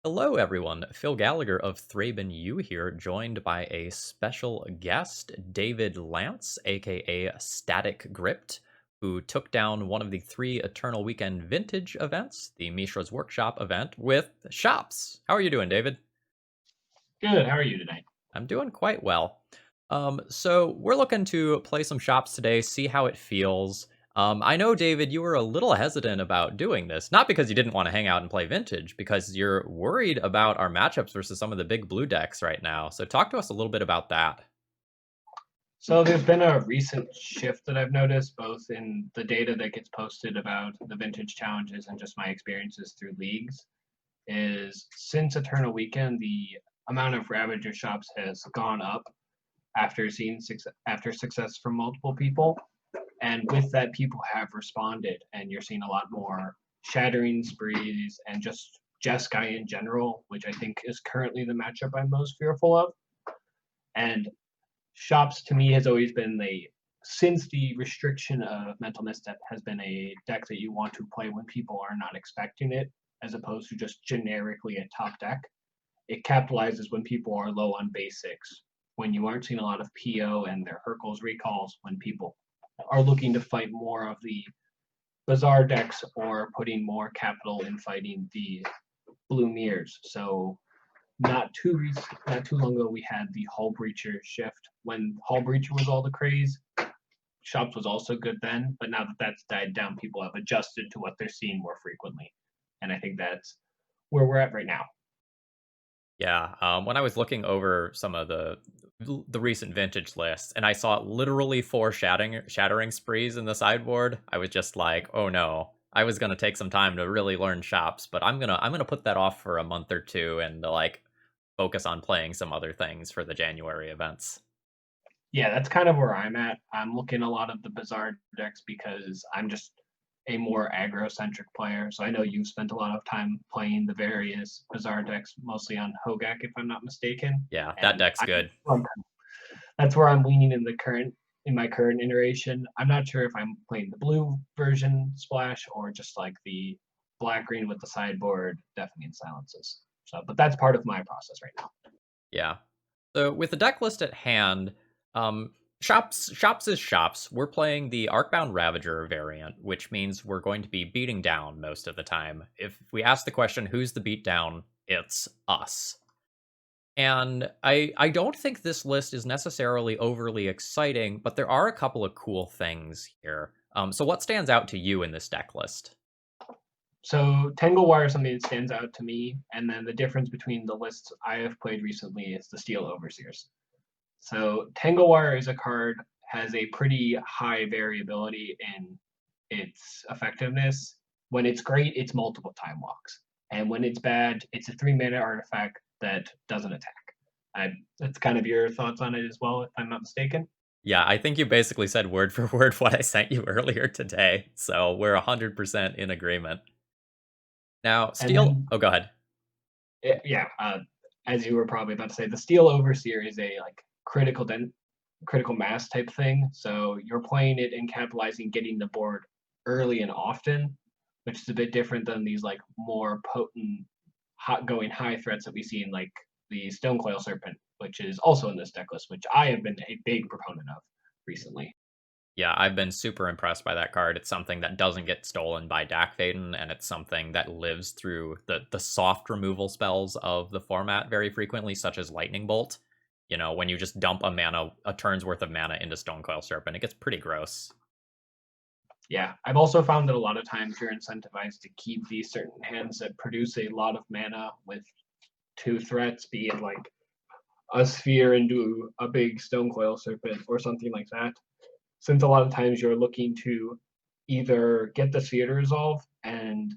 Hello, everyone. Phil Gallagher of ThrabenU here, joined by a special guest, David Lance, aka Static Gripped, who took down one of the three Eternal Weekend Vintage events, the Mishra's Workshop event, with Shops. How are you doing, David? Good. How are you tonight? I'm doing quite well. So we're looking to play some Shops today, see how it feels. I know, David, you were a little hesitant about doing this, not because you didn't want to hang out and play Vintage, because you're worried about our matchups versus some of the big blue decks right now. So talk to us a little bit about that. So there's been a recent shift that I've noticed, both in the data that gets posted about the vintage challenges and just my experiences through leagues. Is since Eternal Weekend, the amount of Ravager shops has gone up after seeing after success from multiple people, and with that, people have responded, and you're seeing a lot more shattering sprees and just Jeskai in general, which I think is currently the matchup I'm most fearful of. And Shops to me has always been since the restriction of Mental Misstep has been a deck that you want to play when people are not expecting it, as opposed to just generically a top deck. It capitalizes when people are low on basics, when you aren't seeing a lot of PO and their Hercules recalls, when people are looking to fight more of the Bazaar decks or putting more capital in fighting the Blue Mirrors. So not too long ago, we had the Hull Breacher shift. When Hull Breacher was all the craze, Shops was also good then, but now that that's died down, people have adjusted to what they're seeing more frequently, and I think that's where we're at right now. Yeah, when I was looking over some of the recent vintage lists, and I saw literally four shattering sprees in the sideboard, I was just like, oh no. I was gonna take some time to really learn shops, but I'm gonna put that off for a month or two and like focus on playing some other things for the January events. Yeah, that's kind of where I'm at. I'm looking a lot of the Bazaar decks because I'm just a more aggro centric player. So I know you've spent a lot of time playing the various Bazaar decks, mostly on Hogak, if I'm not mistaken. Yeah, that And deck's good. that's where I'm leaning in my current iteration. I'm not sure if I'm playing the blue version splash or just like the black green with the sideboard deafening silences. So, but that's part of my process right now. Yeah. So with the deck list at hand, shops is shops. We're playing the Arcbound Ravager variant, which means we're going to be beating down most of the time. If we ask the question, who's the beatdown? It's us. And I don't think this list is necessarily overly exciting, but there are a couple of cool things here. So what stands out to you in this deck list? So Tangle Wire is something that stands out to me, and then the difference between the lists I have played recently is the Steel Overseers. So Tangle Wire is a card has a pretty high variability in its effectiveness. When it's great, it's multiple time walks, and when it's bad, it's a 3 mana artifact that doesn't attack. That's kind of your thoughts on it as well, if I'm not mistaken. Yeah, I think you basically said word for word what I sent you earlier today. So we're 100% in agreement. Now, And Steel. then, Oh, go ahead. yeah, as you were probably about to say, the Steel Overseer is a like critical mass type thing. So you're playing it and capitalizing, getting the board early and often, which is a bit different than these like more potent, hot going high threats that we see in like the Stonecoil Serpent, which is also in this deck list, which I have been a big proponent of recently. Yeah, I've been super impressed by that card. It's something that doesn't get stolen by Dak Faden, and it's something that lives through the soft removal spells of the format very frequently, such as Lightning Bolt. You know, when you just dump a turn's worth of mana into Stonecoil Serpent, it gets pretty gross. Yeah, I've also found that a lot of times you're incentivized to keep these certain hands that produce a lot of mana with two threats, be it like a sphere into a big Stonecoil Serpent or something like that. Since a lot of times you're looking to either get the sphere to resolve and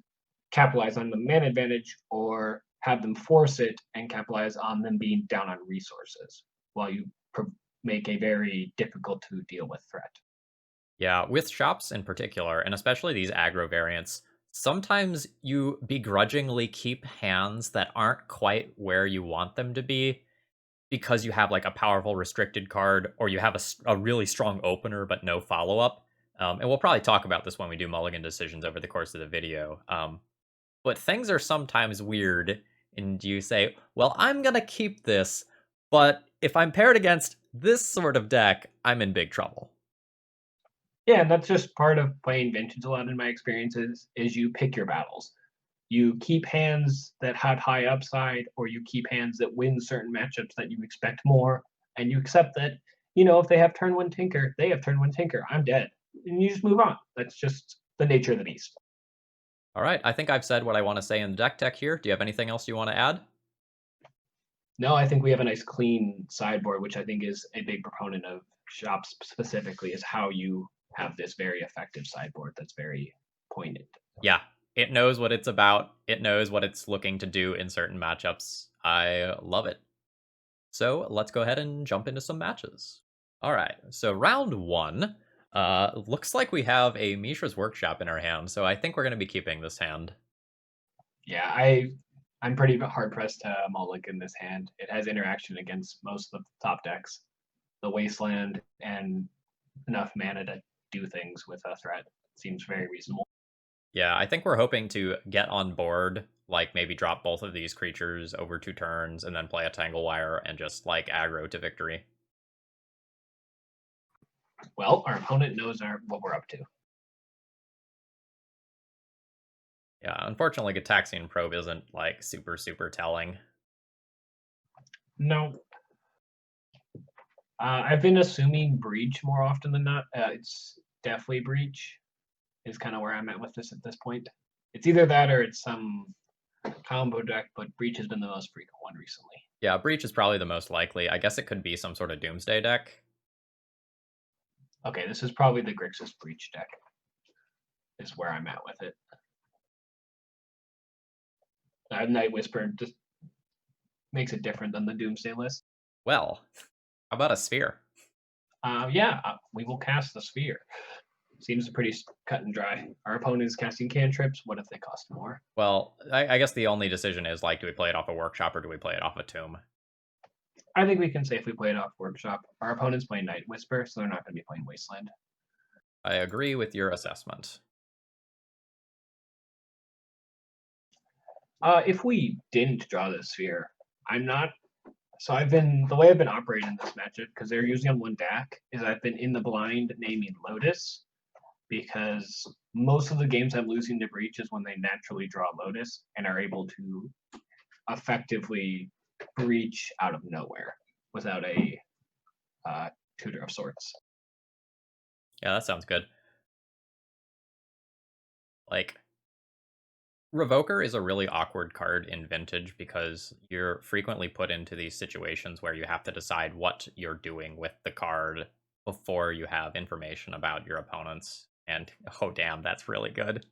capitalize on the mana advantage, or have them force it and capitalize on them being down on resources while you make a very difficult to deal with threat. Yeah, with shops in particular, and especially these aggro variants, sometimes you begrudgingly keep hands that aren't quite where you want them to be because you have like a powerful restricted card or you have a really strong opener but no follow up. And we'll probably talk about this when we do mulligan decisions over the course of the video. But things are sometimes weird and you say, well, I'm going to keep this, but if I'm paired against this sort of deck, I'm in big trouble. Yeah, and that's just part of playing Vintage a lot in my experiences, is you pick your battles. You keep hands that have high upside, or you keep hands that win certain matchups that you expect more, and you accept that, if they have turn one Tinker, they have turn one Tinker. I'm dead. And you just move on. That's just the nature of the beast. All right, I think I've said what I want to say in the deck tech here. Do you have anything else you want to add? No, I think we have a nice clean sideboard, which I think is a big proponent of shops specifically, is how you have this very effective sideboard that's very poignant. Yeah, it knows what it's about. It knows what it's looking to do in certain matchups. I love it. So let's go ahead and jump into some matches. All right, so round one. Looks like we have a Mishra's Workshop in our hand, so I think we're going to be keeping this hand. Yeah, I'm pretty hard pressed to mulligan this hand. It has interaction against most of the top decks. The Wasteland and enough mana to do things with a threat seems very reasonable. Yeah, I think we're hoping to get on board, like maybe drop both of these creatures over 2 turns and then play a Tangle Wire and just like aggro to victory. Well, our opponent knows what we're up to. Yeah, unfortunately, Gataxian Probe isn't like super telling. No. I've been assuming Breach more often than not. It's definitely Breach is kind of where I'm at with this at this point. It's either that or it's some combo deck, but Breach has been the most frequent one recently. Yeah, Breach is probably the most likely. I guess it could be some sort of Doomsday deck. Okay, this is probably the Grixis Breach deck, is where I'm at with it. Night Whisper just makes it different than the Doomsday list. Well, how about a Sphere? We will cast the Sphere. Seems pretty cut and dry. Our opponent is casting cantrips. What if they cost more? Well, I guess the only decision is, like, do we play it off a Workshop or do we play it off a Tomb? I think we can safely play it off Workshop. Our opponent's playing Night Whisper, so they're not going to be playing Wasteland. I agree with your assessment. If we didn't draw the Sphere, I'm not. So the way I've been operating this matchup, because they're usually on one deck, is I've been in the blind naming Lotus, because most of the games I'm losing to Breach is when they naturally draw Lotus and are able to effectively breach out of nowhere without a tutor of sorts. Yeah, that sounds good. Like, Revoker is a really awkward card in Vintage because you're frequently put into these situations where you have to decide what you're doing with the card before you have information about your opponents. And, oh damn, that's really good.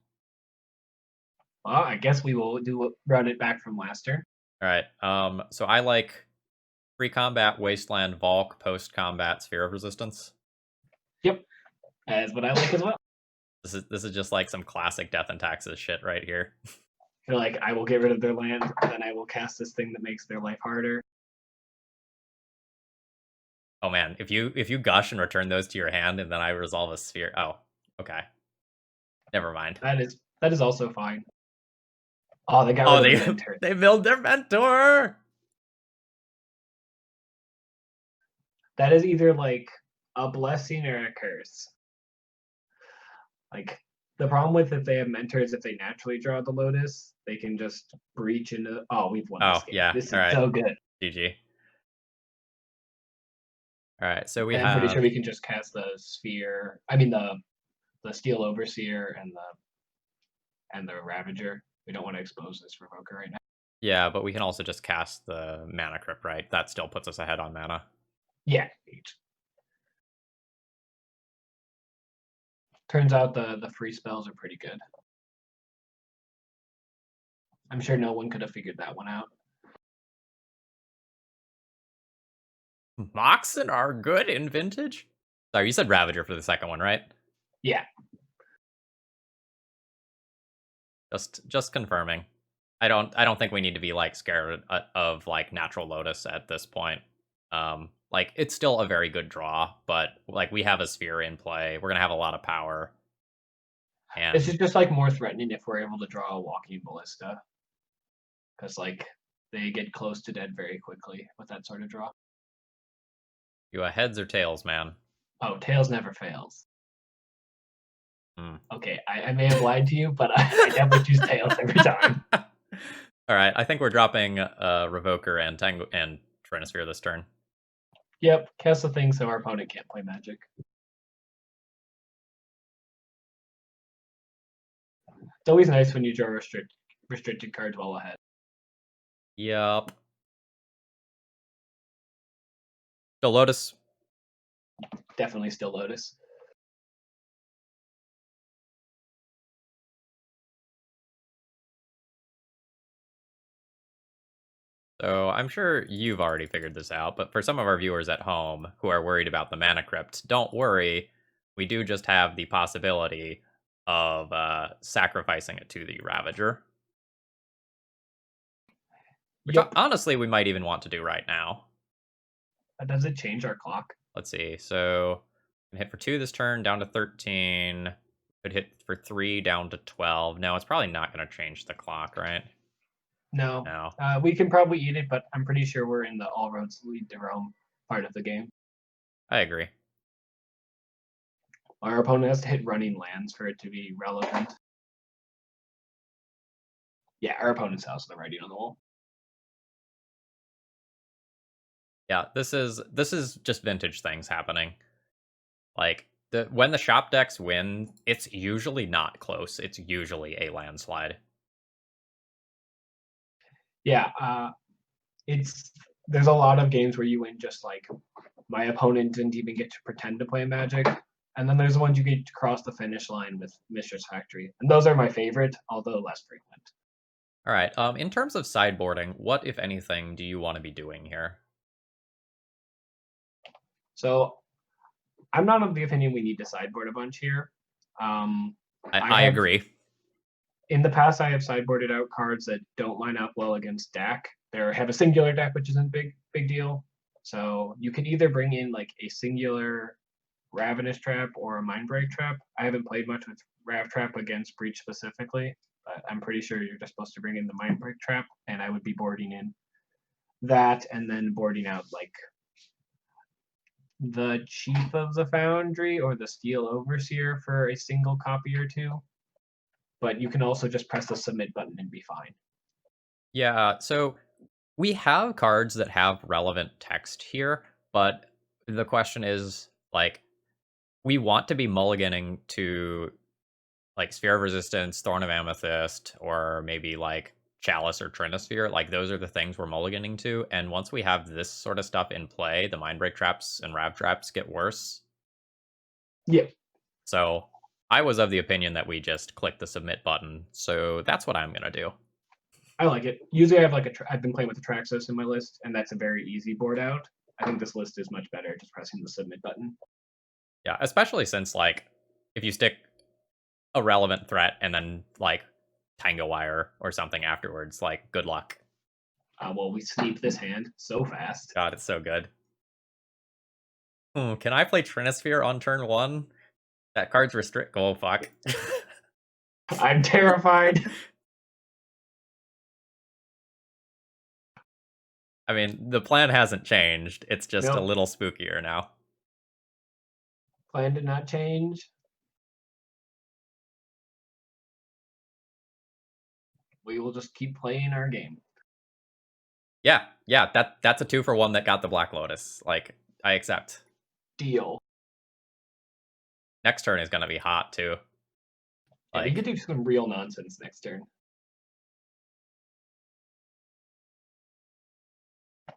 Well, I guess we will run it back from last turn. Alright, so I like pre-combat Wasteland Valk, post-combat Sphere of Resistance. Yep, that's what I like as well. This is just like some classic Death and Taxes shit right here. You're like, I will get rid of their land, then I will cast this thing that makes their life harder. Oh man, if you gush and return those to your hand and then I resolve a Sphere. Oh, okay. Never mind. That is also fine. Oh, they got rid of the mentor. They milled their mentor. That is either like a blessing or a curse. Like, the problem with if they have mentors, if they naturally draw the Lotus, they can just breach into. Oh, we've won this game. Yeah. This is right. so good. GG. All right, so I'm pretty sure we can just cast the Sphere. I mean the Steel Overseer and the Ravager. We don't want to expose this Revoker right now. Yeah, but we can also just cast the Mana Crypt, right? That still puts us ahead on mana. Yeah. Turns out the free spells are pretty good. I'm sure no one could have figured that one out. Moxen are good in Vintage? Sorry, you said Ravager for the second one, right? Yeah. Just confirming. I don't think we need to be like scared of like Natural Lotus at this point. Like, it's still a very good draw, but like we have a Sphere in play. We're gonna have a lot of power. And this is just like more threatening if we're able to draw a Walking Ballista. Because like they get close to dead very quickly with that sort of draw. You a heads or tails, man? Oh, tails never fails. Hmm. Okay, I may have lied to you, but I definitely choose tails every time. All right, I think we're dropping Revoker and Trinisphere this turn. Yep, cast the thing so our opponent can't play Magic. It's always nice when you draw restricted cards well ahead. Yup. The Lotus. Definitely still Lotus. So I'm sure you've already figured this out, but for some of our viewers at home who are worried about the mana crypt, don't worry. We do just have the possibility of sacrificing it to the Ravager. Which Yep. honestly we might even want to do right now. Does it change our clock? Let's see. So we can hit for 2 this turn, down to 13. Could hit for 3, down to 12. No, it's probably not going to change the clock, right? No. No. We can probably eat it, but I'm pretty sure we're in the all roads lead to Rome part of the game. I agree. Our opponent has to hit running lands for it to be relevant. Yeah, our opponent's house is the writing on the wall. Yeah, this is just vintage things happening. Like when the shop decks win, it's usually not close. It's usually a landslide. Yeah, there's a lot of games where you win just like my opponent didn't even get to pretend to play Magic. And then there's the ones you get to cross the finish line with Mistress Factory. And those are my favorite, although less frequent. All right. In terms of sideboarding, what, if anything, do you want to be doing here? So I'm not of the opinion we need to sideboard a bunch here. I agree. In the past, I have sideboarded out cards that don't line up well against deck. They have a singular deck, which isn't big deal. So you can either bring in like a singular Ravenous Trap or a Mindbreak Trap. I haven't played much with Rav Trap against Breach specifically, but I'm pretty sure you're just supposed to bring in the Mindbreak Trap, and I would be boarding in that and then boarding out like the Chief of the Foundry or the Steel Overseer for a single copy or two. But you can also just press the submit button and be fine. Yeah, so we have cards that have relevant text here, but the question is, like, we want to be mulliganing to, like, Sphere of Resistance, Thorn of Amethyst, or maybe, like, Chalice or Trinisphere. Like, those are the things we're mulliganing to, and once we have this sort of stuff in play, the Mindbreak Traps and Rav Traps get worse. Yep. So I was of the opinion that we just click the submit button, so that's what I'm going to do. I like it. Usually I have like I've been playing with the Traxos in my list, and that's a very easy board out. I think this list is much better just pressing the submit button. Yeah, especially since, like, if you stick a relevant threat and then, like, Tango Wire or something afterwards, like, good luck. Well, we sweep this hand so fast. God, it's so good. Can I play Trinisphere on turn 1? That card's restrict. Oh, fuck. I'm terrified. I mean, the plan hasn't changed. It's just a little spookier now. Plan did not change. We will just keep playing our game. Yeah, that's a 2-for-1 that got the Black Lotus. Like, I accept. Deal. Next turn is going to be hot, too. Yeah, we could do some real nonsense next turn.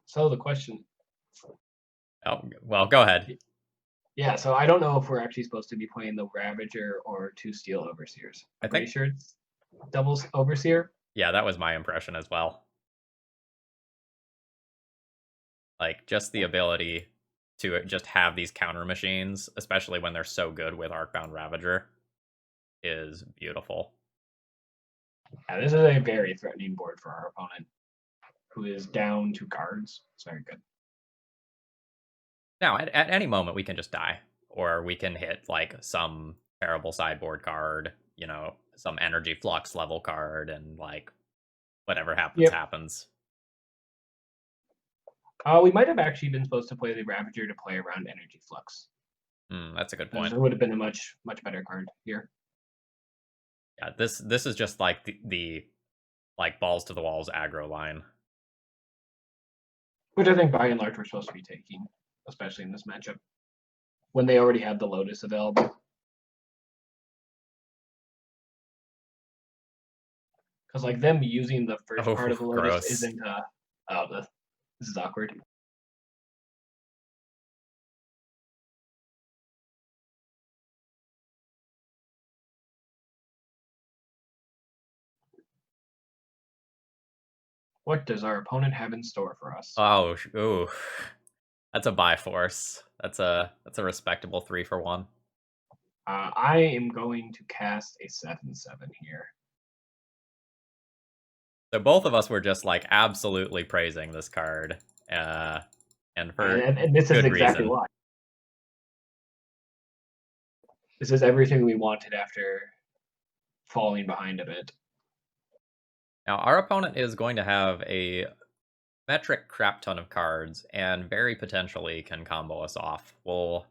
So the question. Oh, well, go ahead. Yeah, so I don't know if we're actually supposed to be playing the Ravager or 2 Steel Overseers. I'm pretty sure it's double Overseer. Yeah, that was my impression as well. Like, just the ability to just have these counter machines, especially when they're so good with Arcbound Ravager, is beautiful. Yeah, this is a very threatening board for our opponent, who is down 2 cards. It's very good. Now, at any moment, we can just die. Or we can hit, like, some terrible sideboard card, you know, some Energy Flux level card, and, like, whatever happens, happens. We might have actually been supposed to play the Ravager to play around Energy Flux. That's a good This point. would have been a much better card here. Yeah, this is just like the like balls to the walls aggro line. Which I think by and large we're supposed to be taking, especially in this matchup. When they already have the Lotus available. Because like them using the first Oh, part of the Lotus gross. isn't oh this is awkward. What does our opponent have in store for us? Oh, ooh. That's a buy force. That's a respectable 3 for 1. I am going to cast a 7/7 here. So both of us were just like absolutely praising this card, and for And this is good exactly reason. why. This is everything we wanted after falling behind a bit. Now our opponent is going to have a metric crap ton of cards, and very potentially can combo us off. We'll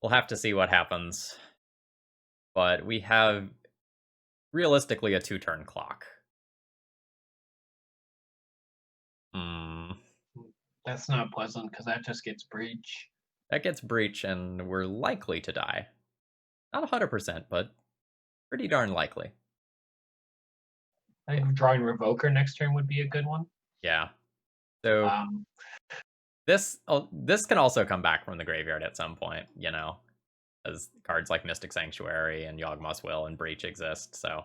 have to see what happens, but we have realistically a 2-turn clock. Hmm. That's not pleasant because that just gets breach. That gets breach, and we're likely to die. Not 100%, but pretty darn likely. I think drawing Revoker next turn would be a good one. Yeah. So Um, this can also come back from the graveyard at some point, you know, as cards like Mystic Sanctuary and Yawgmoth's Will and Breach exist. So,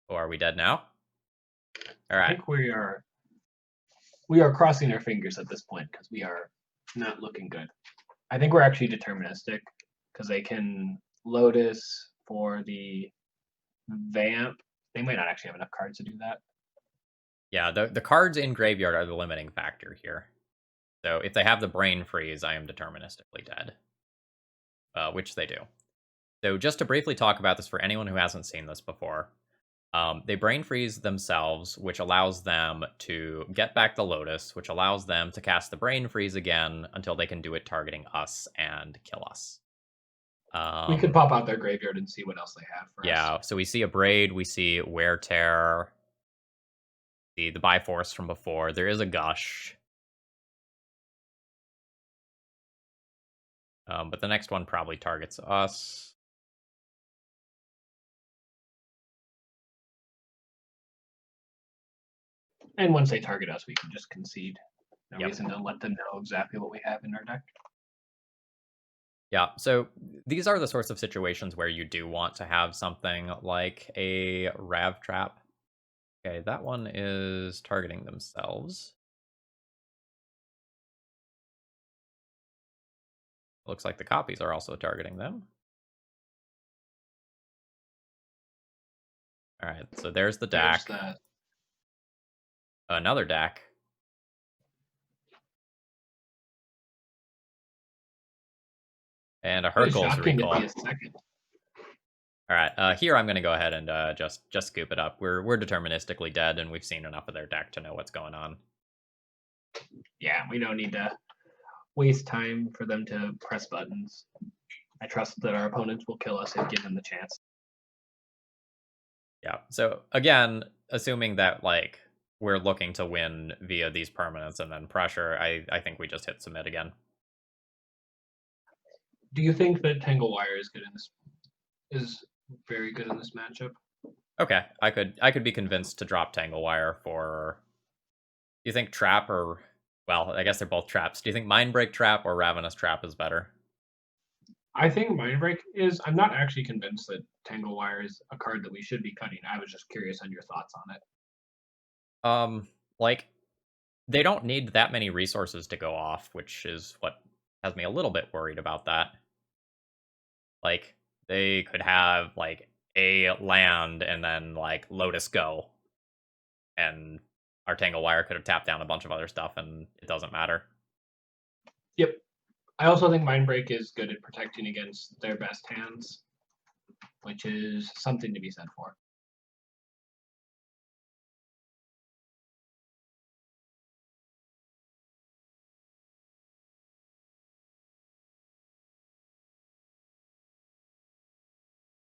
oh, are we dead now? All I right. think we are crossing our fingers at this point because we are not looking good. I think we're actually deterministic because they can Lotus for the Vamp. They might not actually have enough cards to do that. Yeah, the cards in graveyard are the limiting factor here. So if they have the Brain Freeze, I am deterministically dead, which they do. So just to briefly talk about this for anyone who hasn't seen this before, they Brain Freeze themselves, which allows them to get back the Lotus, which allows them to cast the Brain Freeze again until they can do it targeting us and kill us. We could pop out their graveyard and see what else they have for us. Yeah, so we see a Braid, we see Wear Tear, the Bifrost from before. There is a Gush. But the next one probably targets us. And once they target us, we can just concede. No Yep. reason to let them know exactly what we have in our deck. Yeah, so these are the sorts of situations where you do want to have something like a Rav Trap. Okay, that one is targeting themselves. Looks like the copies are also targeting them. All right, so there's the DAC. Another DAC. And a Hercules recall. To be a second. All right, here I'm going to go ahead and just scoop it up. We're deterministically dead, and we've seen enough of their deck to know what's going on. Yeah, we don't need to waste time for them to press buttons. I trust that our opponents will kill us if given the chance. Yeah, so again, assuming that like we're looking to win via these permanents and then pressure, I think we just hit submit again. Do you think that Tangle Wire is good in this? Is very good in this matchup? Okay, I could be convinced to drop Tangle Wire for. Do you think Trap or well, I guess they're both traps. Do you think Mindbreak Trap or Ravenous Trap is better? I think Mindbreak is. I'm not actually convinced that Tangle Wire is a card that we should be cutting. I was just curious on your thoughts on it. Like they don't need that many resources to go off, which is what has me a little bit worried about that. Like they could have like a land and then like Lotus go, and our Tangle Wire could have tapped down a bunch of other stuff, and it doesn't matter. Yep. I also think Mindbreak is good at protecting against their best hands, which is something to be said for.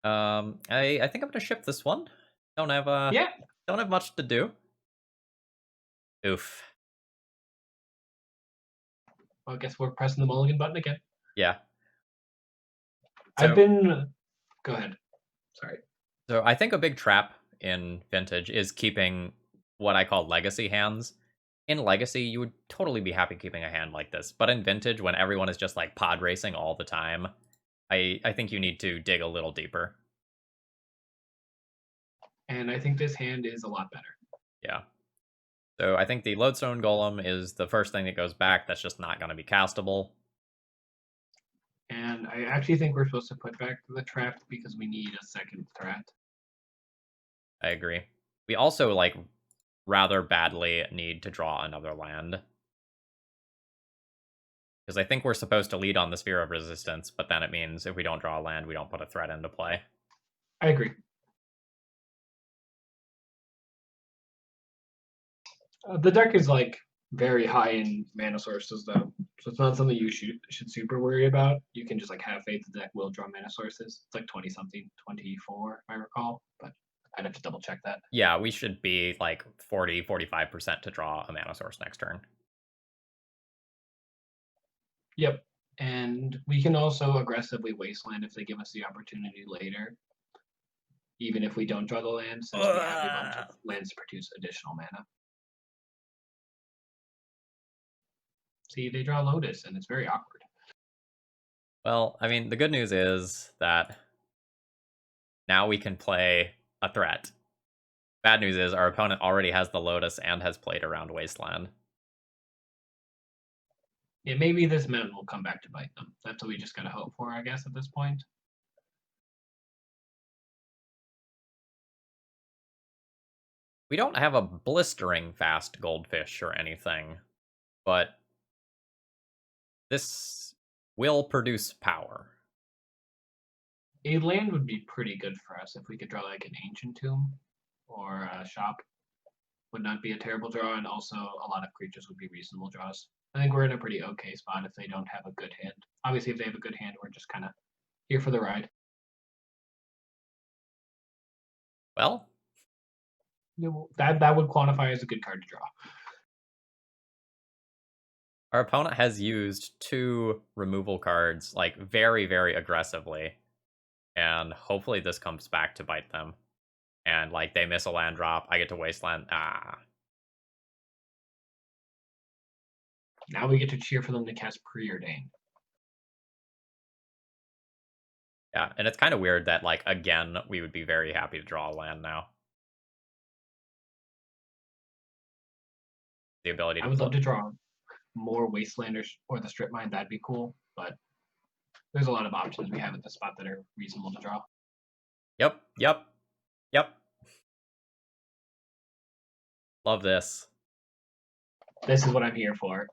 I think I'm gonna ship this one. Don't have Yeah. don't have much to do. Oof. Well, I guess we're pressing the mulligan button again. Yeah. I've So been. Go ahead. Sorry. so I think a big trap in Vintage is keeping what I call legacy hands. In Legacy, you would totally be happy keeping a hand like this, but in Vintage, when everyone is just like pod racing all the time, I think you need to dig a little deeper. And I think this hand is a lot better. Yeah. So I think the Lodestone Golem is the first thing that goes back. That's just not going to be castable. And I actually think we're supposed to put back the trap because we need a second threat. I agree. We also like rather badly need to draw another land. Because I think we're supposed to lead on the Sphere of Resistance, but then it means if we don't draw a land, we don't put a threat into play. I agree. The deck is like very high in mana sources though, so it's not something you should super worry about. You can just like have faith the deck will draw mana sources. It's like 20 something, 24 if I recall, but I'd have to double check that. Yeah, we should be like 40, 45% to draw a mana source next turn. Yep. And we can also aggressively wasteland if they give us the opportunity later. Even if we don't draw the land, since we have a bunch of lands to produce additional mana. See, they draw Lotus, and it's very awkward. Well, I mean, the good news is that now we can play a threat. Bad news is our opponent already has the Lotus and has played around Wasteland. Yeah, maybe this mountain will come back to bite them. That's what we just gotta hope for, I guess, at this point. We don't have a blistering fast goldfish or anything, but this will produce power. A land would be pretty good for us if we could draw like an ancient tomb or a shop. Would not be a terrible draw, and also a lot of creatures would be reasonable draws. I think we're in a pretty okay spot if they don't have a good hand. Obviously, if they have a good hand, we're just kind of here for the ride. Well, That would quantify as a good card to draw. our opponent has used 2 removal cards like very, very aggressively, and hopefully this comes back to bite them. And like they miss a land drop, I get to wasteland. Now we get to cheer for them to cast Preordain. Yeah, and it's kind of weird that like again we would be very happy to draw a land now. The ability I to would love to draw more Wastelanders or the Strip Mine. That'd be cool, but there's a lot of options we have at the spot that are reasonable to draw. Yep. Love this. This is what I'm here for.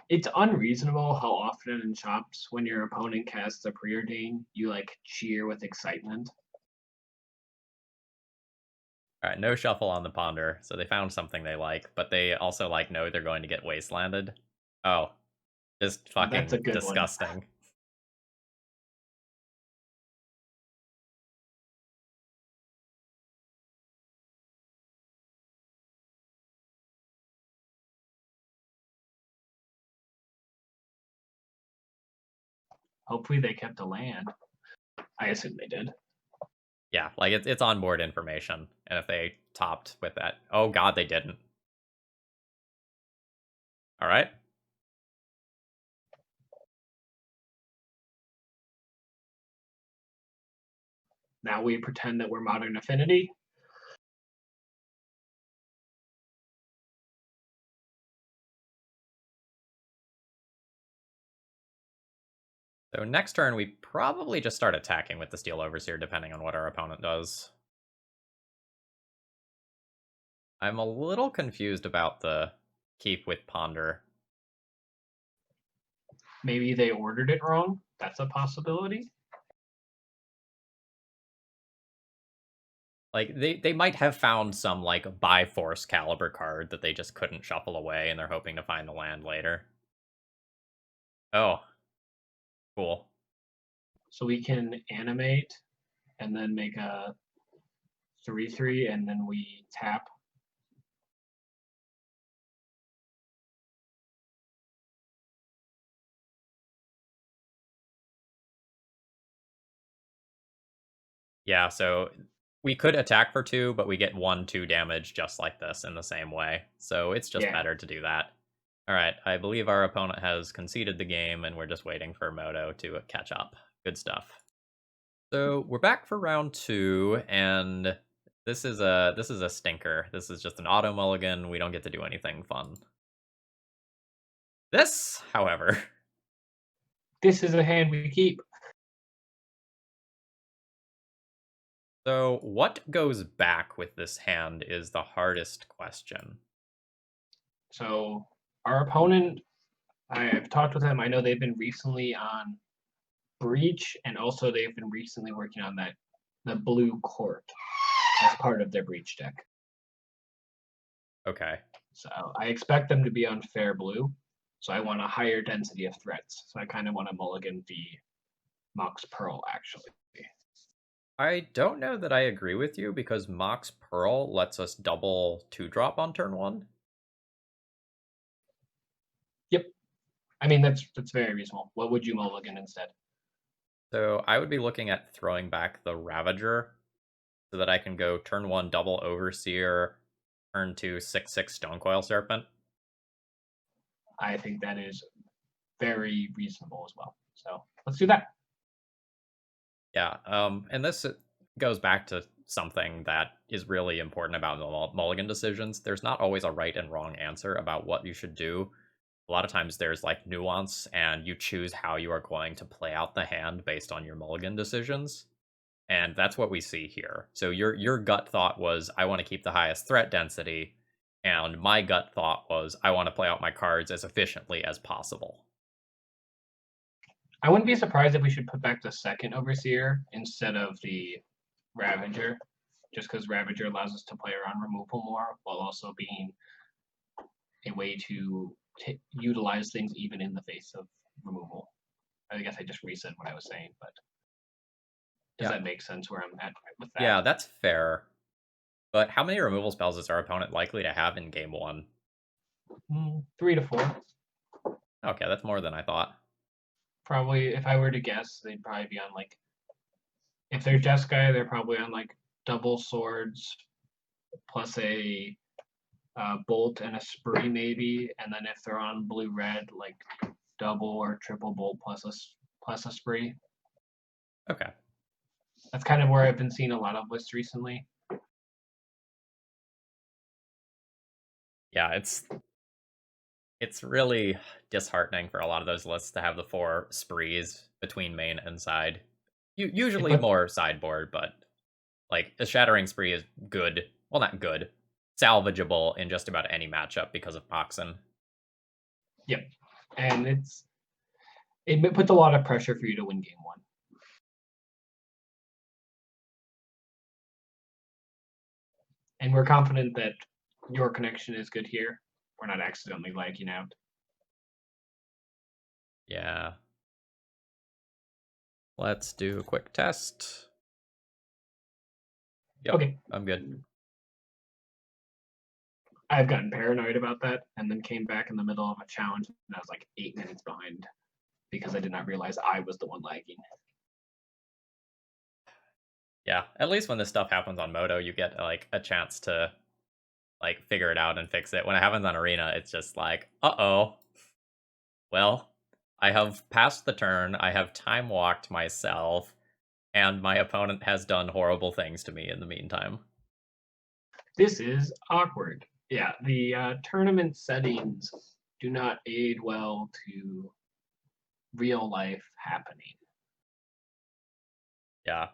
It's unreasonable how often in shops, when your opponent casts a Preordain, you like cheer with excitement. All right, no shuffle on the ponder, so they found something they like, but they also like know they're going to get wastelanded. Oh, just fucking That's a good disgusting. one. Hopefully they kept a land. I assume they did. Yeah, like it's onboard information, and if they topped with that, oh god, they didn't. All right. Now we pretend that we're Modern Affinity. So next turn, we probably just start attacking with the Steel Overseer, depending on what our opponent does. I'm a little confused about the keep with Ponder. Maybe they ordered it wrong. That's a possibility. Like, they might have found some, like, Force caliber card that they just couldn't shuffle away, and they're hoping to find the land later. Oh. Cool. So we can animate and then make a 3/3, and then we tap. Yeah, so we could attack for 2, but we get 1/2 damage just like this in the same way. So it's just Yeah. better to do that. All right, I believe our opponent has conceded the game, and we're just waiting for Moto to catch up. Good stuff. So we're back for round 2, and this is a stinker. This is just an auto mulligan. We don't get to do anything fun. This, however, This is a hand we keep. so what goes back with this hand is the hardest question. So our opponent, I've talked with them. I know they've been recently on Breach, and also they've been recently working on the blue court as part of their Breach deck. Okay. So I expect them to be on fair blue. So I want a higher density of threats. So I kind of want to mulligan the Mox Pearl, actually. I don't know that I agree with you because Mox Pearl lets us double 2-drop on turn 1. Yep. I mean, that's very reasonable. What would you mulligan instead? So I would be looking at throwing back the Ravager so that I can go turn 1 double Overseer, turn 2 6/6 Stonecoil Serpent. I think that is very reasonable as well. So let's do that. Yeah, and this goes back to something that is really important about the mulligan decisions. There's not always a right and wrong answer about what you should do. A lot of times there's like nuance, and you choose how you are going to play out the hand based on your mulligan decisions. And that's what we see here. So your gut thought was, I want to keep the highest threat density, and my gut thought was, I want to play out my cards as efficiently as possible. I wouldn't be surprised if we should put back the second Overseer instead of the Ravager, just because Ravager allows us to play around removal more while also being a way to utilize things even in the face of removal. I guess I just reset what I was saying, but does Yeah, that make sense where I'm at with that? yeah, that's fair. But how many removal spells is our opponent likely to have in game 1? 3 to 4. Okay, that's more than I thought. Probably, if I were to guess, they'd probably be on like, if they're Jeskai, they're probably on like double swords plus a bolt and a spree maybe, and then if they're on blue red, like double or triple bolt plus a spree. Okay. That's kind of where I've been seeing a lot of lists recently. Yeah, it's really disheartening for a lot of those lists to have the 4 sprees between main and side. Usually But more sideboard, but like a Shattering Spree is good. Well, not good. Salvageable in just about any matchup because of Poxon. yep, and it puts a lot of pressure for you to win game 1. And we're confident that your connection is good here. We're not accidentally lagging out. Yeah. Let's do a quick test. Yep, Okay. I'm good. I've gotten paranoid about that and then came back in the middle of a challenge and I was like 8 minutes behind because I did not realize I was the one lagging. Yeah, at least when this stuff happens on Moto, you get like a chance to like figure it out and fix it. When it happens on Arena, it's just like, uh-oh. Well, I have passed the turn, I have time walked myself, and my opponent has done horrible things to me in the meantime. This is awkward. Yeah, the tournament settings do not aid well to real life happening. Yeah.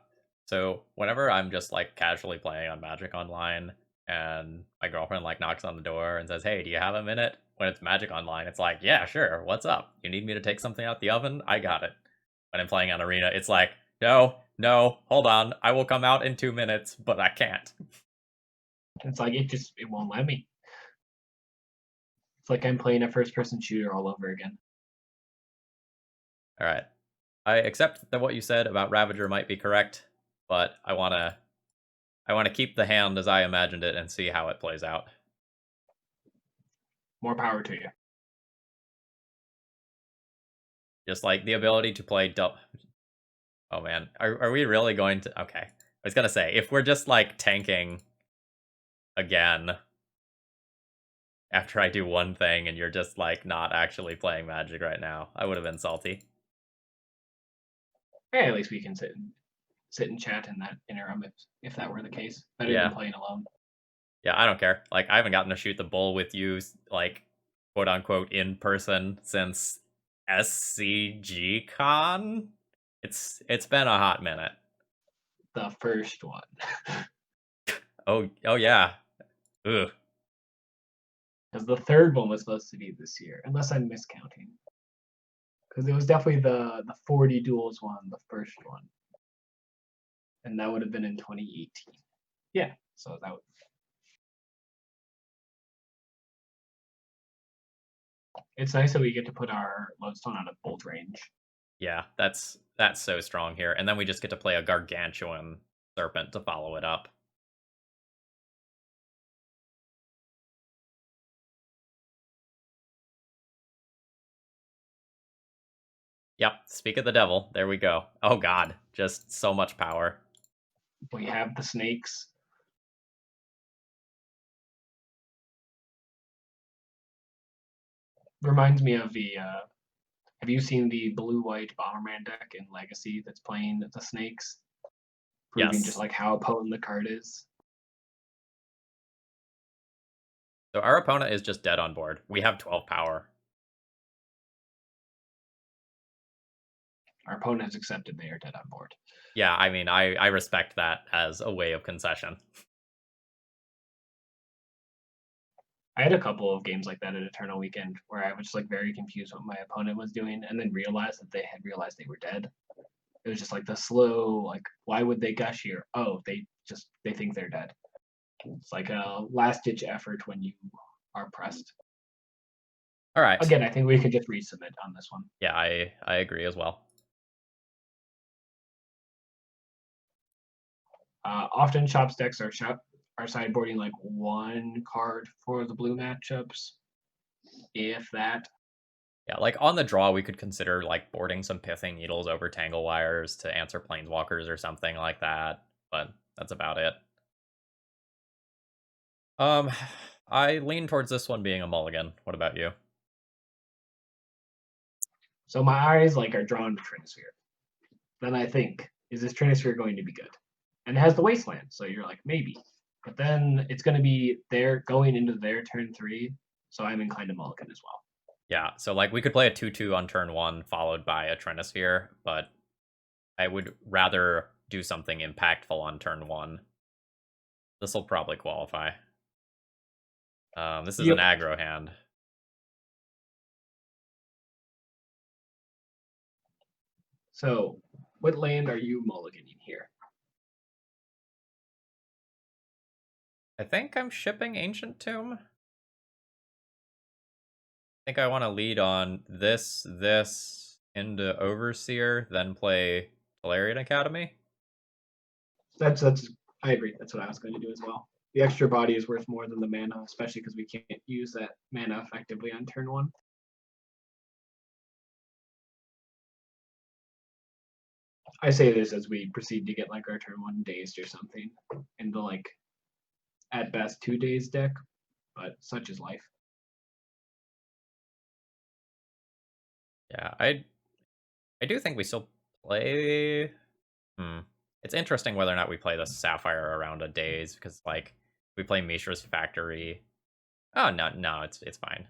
So whenever I'm just like casually playing on Magic Online and my girlfriend like knocks on the door and says, "Hey, do you have a minute?" When it's Magic Online, it's like, "Yeah, sure. What's up? You need me to take something out the oven? I got it." When I'm playing on Arena, it's like, "No, no, hold on. I will come out in 2 minutes, but I can't." It's like it won't let me. It's like I'm playing a first person shooter all over again. All right. I accept that what you said about Ravager might be correct, but I wanna keep the hand as I imagined it and see how it plays out. More power to you. Just like the ability to play oh man, are we really going to? Okay, I was gonna say if we're just like tanking again after I do one thing and you're just like not actually playing Magic right now, I would have been salty. Hey, at least we can sit and chat in that interim if that were the case. Better than Yeah, playing alone. yeah, I don't care. Like I haven't gotten to shoot the bull with you like quote unquote in person since SCG Con. It's been a hot minute. The first one. Oh yeah. Ugh. Because the third one was supposed to be this year, unless I'm miscounting. Because it was definitely the 40 duels one, the first one. And that would have been in 2018. Yeah, so that would. It's nice that we get to put our lodestone out of bolt range. Yeah, that's so strong here. And then we just get to play a gargantuan serpent to follow it up. Yep, speak of the devil. There we go. Oh god, just so much power. We have the snakes. Reminds me of the. Have you seen the blue-white Bomberman deck in Legacy that's playing the snakes? Proving just Yes. like how potent the card is. So our opponent is just dead on board. We have 12 power. Our opponent has accepted they are dead on board. Yeah, I mean, I respect that as a way of concession. I had a couple of games like that at Eternal Weekend where I was just like very confused what my opponent was doing, and then realized that they had realized they were dead. It was just like the slow, like, why would they gush here? Oh, they think they're dead. It's like a last ditch effort when you are pressed. All right. Again, I think we could just resubmit on this one. Yeah, I agree as well. Often Shops decks are sideboarding like one card for the blue matchups, if that. Yeah, like on the draw, we could consider like boarding some pithing needles over tangle wires to answer planeswalkers or something like that. But that's about it. Um, I lean towards this one being a mulligan. What about you? So my eyes like are drawn to Trinisphere. Then I think, is this Trinisphere going to be good? And it has the Wasteland, so you're like, maybe. But then it's going to be their going into their turn 3, so I'm inclined to mulligan as well. Yeah, so like we could play a 2/2 on turn 1 followed by a Trinisphere, but I would rather do something impactful on turn 1. This will probably qualify. This is an Yep. aggro hand. So, what land are you mulliganing here? I think I'm shipping Ancient Tomb. I think I want to lead on this into Overseer, then play Tolarian Academy. That's I agree. That's what I was going to do as well. The extra body is worth more than the mana, especially because we can't use that mana effectively on turn 1. I say this as we proceed to get like our turn 1 dazed or something into like at best 2 days deck, but such is life. Yeah, I do think we still play. It's interesting whether or not we play the Sapphire around a days because like we play Mishra's Factory. Oh no, it's fine.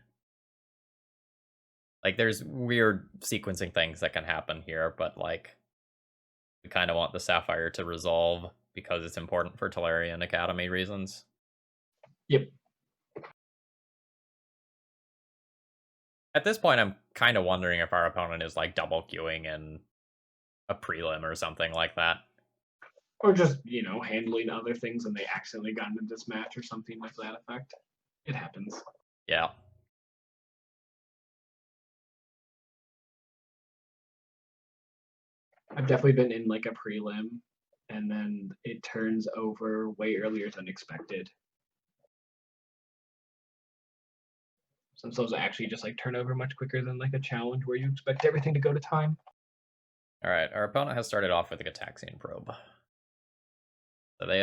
Like there's weird sequencing things that can happen here, but like we kind of want the Sapphire to resolve because it's important for Tolarian Academy reasons. Yep. At this point, I'm kind of wondering if our opponent is like double queuing in a prelim or something like that. Or just, handling other things and they accidentally got into this match or something like that effect. It happens. Yeah. I've definitely been in like a prelim, and then it turns over way earlier than expected. Some souls actually just like turn over much quicker than like a challenge where you expect everything to go to time. All right, our opponent has started off with a Gataxian probe, so they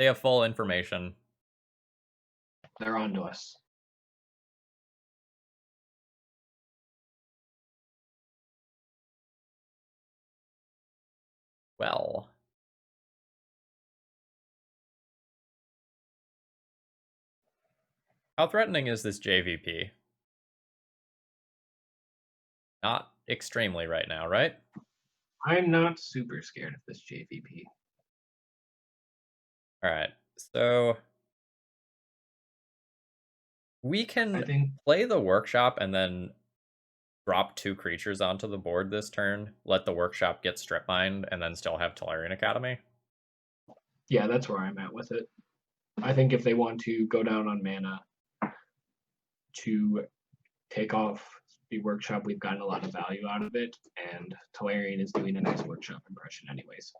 have full information. They're on to us. Well, how threatening is this JVP? Not extremely right now, right? I'm not super scared of this JVP. All right, so we I can think, play the workshop and then drop 2 creatures onto the board this turn, let the workshop get strip mined, and then still have Tolarian Academy. yeah, that's where I'm at with it. I think if they want to go down on mana to take off the workshop, we've gotten a lot of value out of it, and Tolarian is doing a nice workshop impression anyways.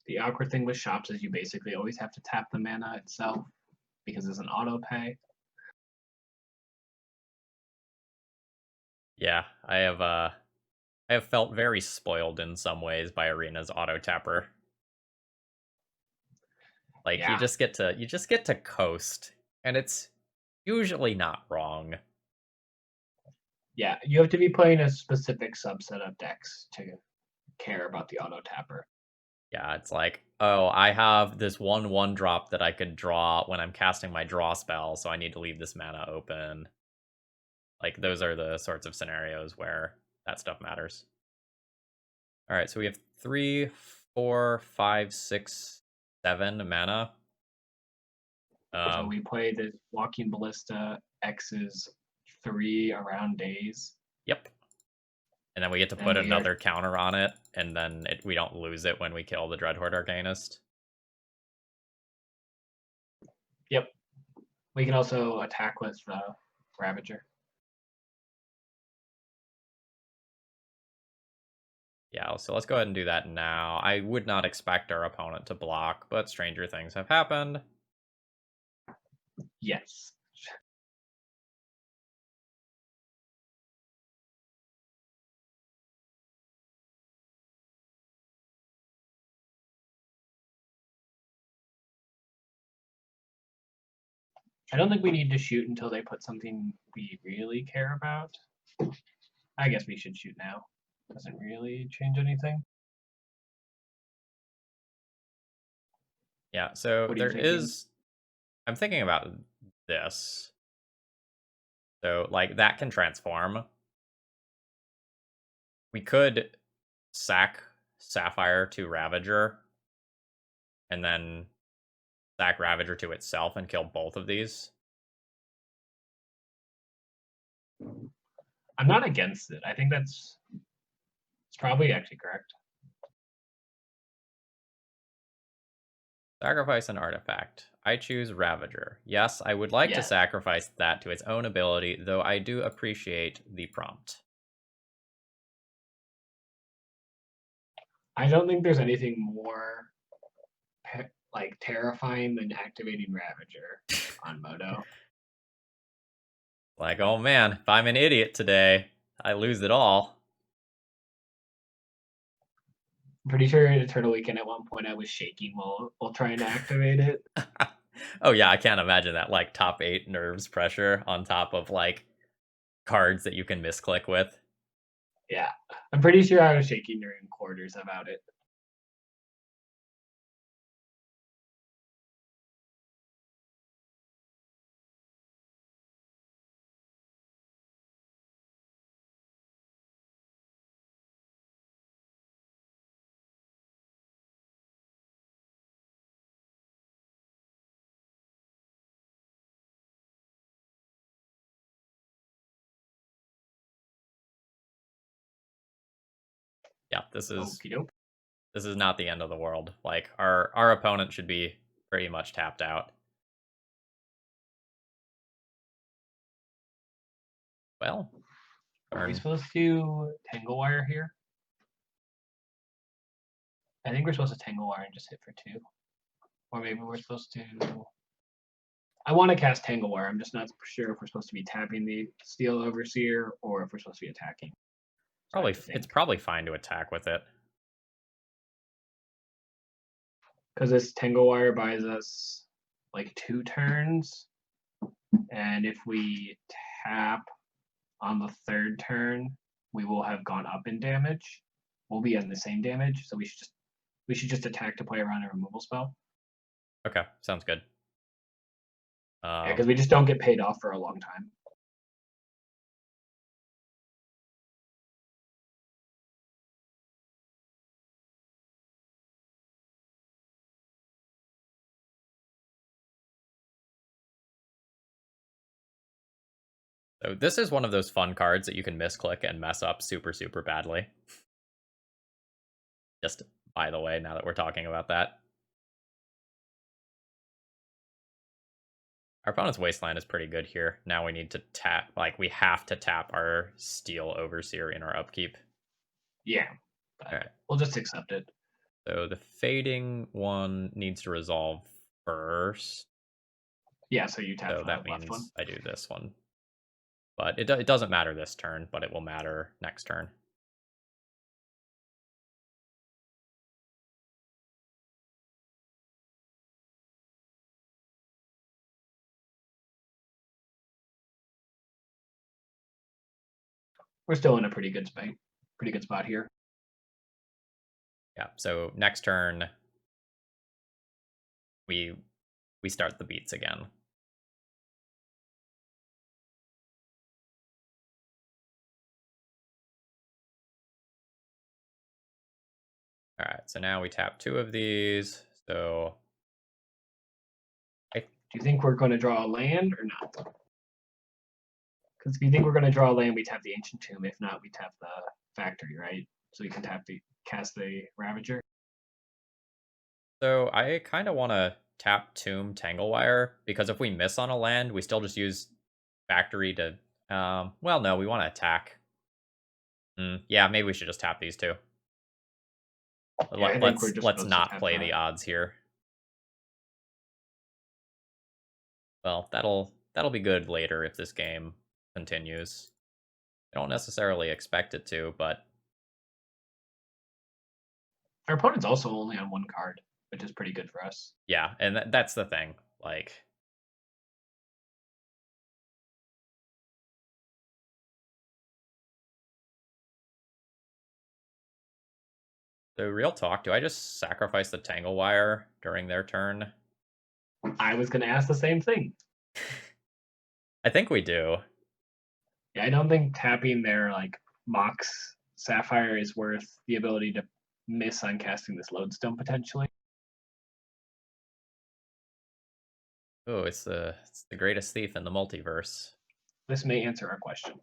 The awkward thing with shops is you basically always have to tap the mana itself because it's an auto pay. Yeah, I have felt very spoiled in some ways by Arena's auto tapper. Like Yeah, you just get to coast, and it's usually not wrong. yeah, you have to be playing a specific subset of decks to care about the auto tapper. Yeah, it's like, oh, I have this 1/1 drop that I could draw when I'm casting my draw spell, so I need to leave this mana open. Like those are the sorts of scenarios where that stuff matters. All right, so we have 3, 4, 5, 6, 7 mana. So we play the Walking Ballista X's 3 around days. Yep. And then we get to And put we are, another counter on it, and then we don't lose it when we kill the Dreadhorde Arcanist. yep. We can also attack with Ravager. Yeah, so let's go ahead and do that now. I would not expect our opponent to block, but stranger things have happened. Yes. I don't think we need to shoot until they put something we really care about. I guess we should shoot now. Doesn't really change anything. Yeah, so What are you there thinking? is... I'm thinking about this. So, like, that can transform. We could sack Sapphire to Ravager, and then sack Ravager to itself and kill both of these. I'm not against it. I think it's probably actually correct. Sacrifice an artifact. I choose Ravager. Yes, I would like to Yes. sacrifice that to its own ability, though I do appreciate the prompt. I don't think there's anything more like terrifying than activating Ravager on Moto. Like, oh man, if I'm an idiot today, I lose it all. I'm pretty sure in Eternal Weekend at one point I was shaking while trying to activate it. Oh yeah, I can't imagine that, like, top 8 nerves pressure on top of, like, cards that you can misclick with. Yeah. I'm pretty sure I was shaking during quarters about it. Yeah, this is Okie doke. This is not the end of the world. Like, our opponent should be pretty much tapped out. Well, are we supposed to Tangle Wire here? I think we're supposed to Tangle Wire and just hit for 2. Or maybe we're supposed to... I want to cast Tangle Wire. I'm just not sure if we're supposed to be tapping the Steel Overseer or if we're supposed to be attacking. probably it's probably fine to attack with it. Because this Tangle Wire buys us like 2 turns. And if we tap on the 3rd turn, we will have gone up in damage. We'll be on the same damage, so we should just attack to play around a removal spell. Okay, sounds good. Yeah, because we just don't get paid off for a long time. So this is one of those fun cards that you can misclick and mess up super, super badly. Just by the way, now that we're talking about that. Our opponent's Wasteland is pretty good here. Now we need to tap, like, we have to tap our Steel Overseer in our upkeep. Yeah. All right. We'll just accept it. So the fading one needs to resolve first. Yeah, so you tap so that the left means one. I do this one. But it doesn't matter this turn, but it will matter next turn. We're still in a pretty good spot here. Yeah, so next turn we start the beats again. All right, so now we tap 2 of these. So do you think we're going to draw a land or not? Because if you think we're going to draw a land, we tap the Ancient Tomb. If not, we tap the Factory, right? So we can cast the Ravager. So I kind of want to tap Tomb Tanglewire, because if we miss on a land, we still just use Factory to... well, no, we want to attack. Yeah, maybe we should just tap these 2. Yeah, let's not play the odds here. Well, that'll be good later if this game continues. I don't necessarily expect it to, but our opponent's also only on 1 card, which is pretty good for us. Yeah, and that's the thing. Like, so real talk, do I just sacrifice the Tanglewire during their turn? I was going to ask the same thing. I think we do. Yeah, I don't think tapping their like Mox Sapphire is worth the ability to miss on casting this Lodestone potentially. Oh, it's the greatest thief in the multiverse. This may answer our question.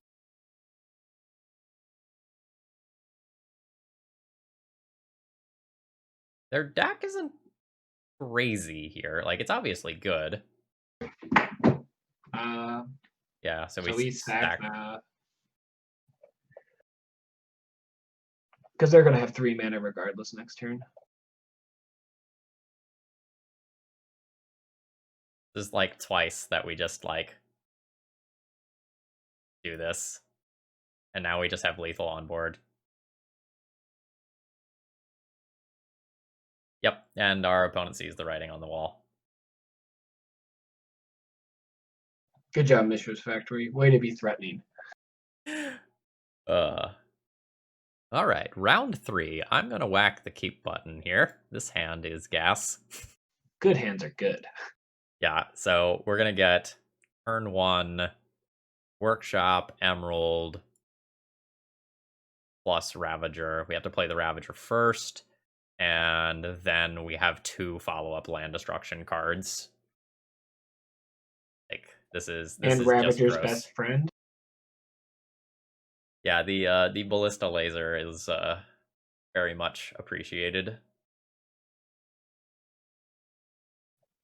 Their deck isn't crazy here. Like, it's obviously good. Yeah, so we stack. Because they're going to have 3 mana regardless next turn. This is like twice that we just like do this. And now we just have lethal on board. Yep, and our opponent sees the writing on the wall. Good job, Mishra's Factory. Way to be threatening. All right, round 3. I'm going to whack the keep button here. This hand is gas. Good hands are good. Yeah, so we're going to get turn 1, Workshop, Emerald, plus Ravager. We have to play the Ravager first, and then we have 2 follow-up land destruction cards. Like, this is Ravager's just gross. best friend. Yeah, the ballista laser is Very much appreciated.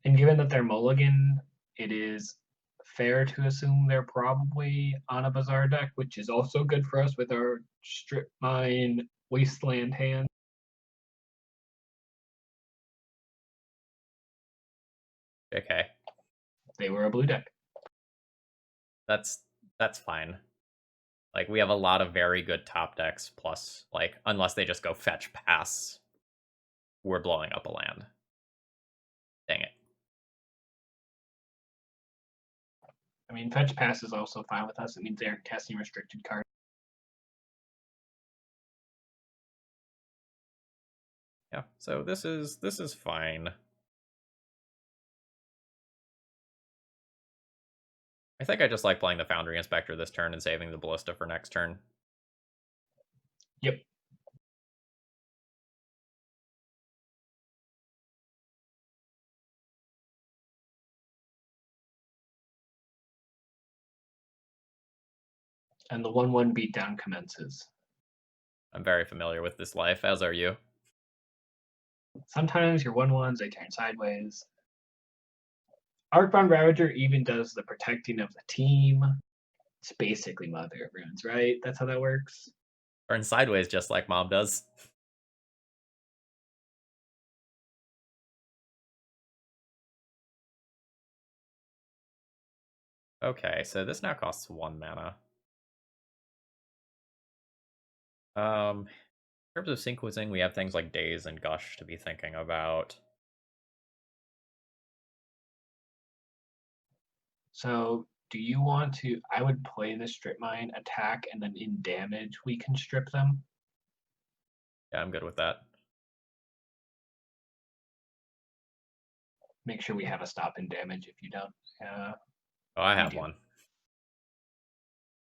And given that they're mulligan, it is fair to assume they're probably on a Bazaar deck, which is also good for us with our strip mine wasteland hand. Okay. They were a blue deck. That's fine. Like, we have a lot of very good top decks, plus, like, unless they just go fetch pass, we're blowing up a land. Dang it. I mean, fetch pass is also fine with us. It means they aren't casting restricted cards. Yeah, so this is fine. I think I just like playing the Foundry Inspector this turn and saving the Ballista for next turn. Yep. And the 1/1 beatdown commences. I'm very familiar with this life, as are you. Sometimes your 1/1s, they turn sideways. Arcbound Ravager even does the protecting of the team. It's basically Mother of Runes, right? That's how that works. Turn sideways just like Mom does. Okay, so this now costs 1 mana. In terms of sequencing, we have things like Daze and Gush to be thinking about. So do you want to, I would play the strip mine, attack, and then in damage we can strip them. Yeah, I'm good with that. Make sure we have a stop in damage if you don't. Oh, I We have do. one.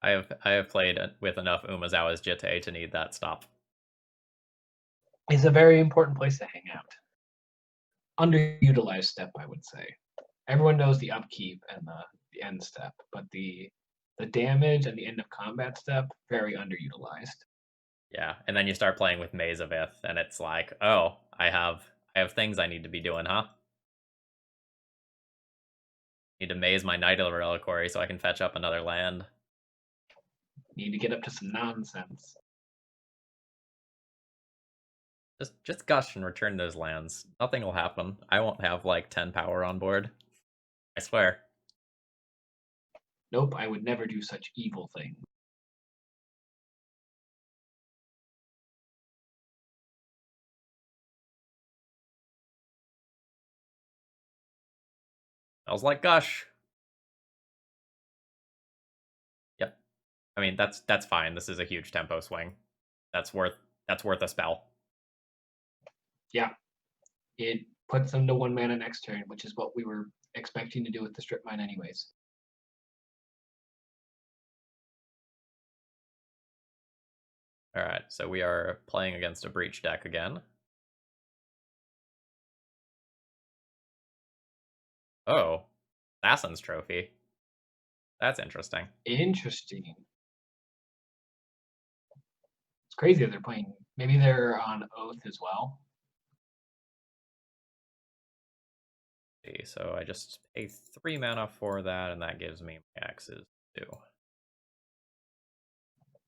I have played with enough Umazawa's Jitte to need that stop. It's a very important place to hang out. Underutilized step, I would say. Everyone knows the upkeep and the end step, but the damage and the end of combat step, very underutilized. Yeah, and then you start playing with Maze of Ith, and it's like, oh, I have things I need to be doing, huh? Need to maze my Night Reliquary so I can fetch up another land. Need to get up to some nonsense. Just gush and return those lands. Nothing will happen. I won't have like 10 power on board. I swear. Nope, I would never do such evil things. Smells like gush. Yep. I mean that's fine. This is a huge tempo swing. That's worth a spell. Yeah, it puts them to 1 mana next turn, which is what we were expecting to do with the strip mine anyways. Alright, so we are playing against a breach deck again. Oh, Assassin's Trophy. That's interesting. Interesting. It's crazy that they're playing. Maybe they're on Oath as well. See, so I just pay 3 mana for that, and that gives me my X's too.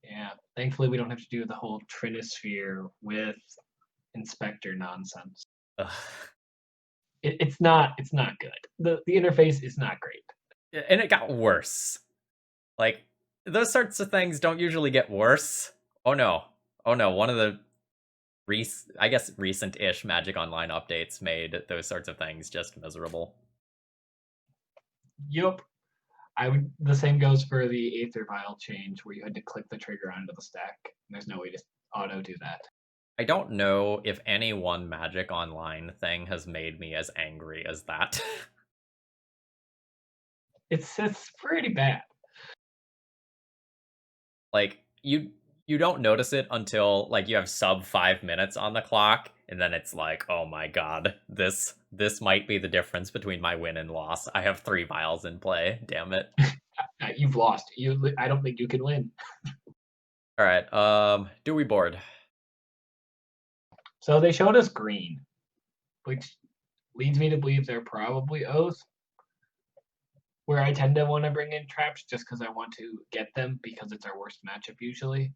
Yeah, thankfully we don't have to do the whole Trinisphere with Inspector nonsense. Ugh. It's not good. The interface is not great. And it got worse. Like, those sorts of things don't usually get worse. Oh no. One of the recent-ish Magic Online updates made those sorts of things just miserable. Yup. The same goes for the Aether Vial change where you had to click the trigger onto the stack. There's no way to auto do that. I don't know if any one Magic Online thing has made me as angry as that. It's pretty bad. Like, you don't notice it until like you have sub 5 minutes on the clock, and then it's like, oh my god, this might be the difference between my win and loss. I have 3 vials in play. Damn it. You've lost. I don't think you can win. All right. Do we board? So they showed us green, which leads me to believe they're probably Oath, where I tend to want to bring in traps just because I want to get them because it's our worst matchup usually.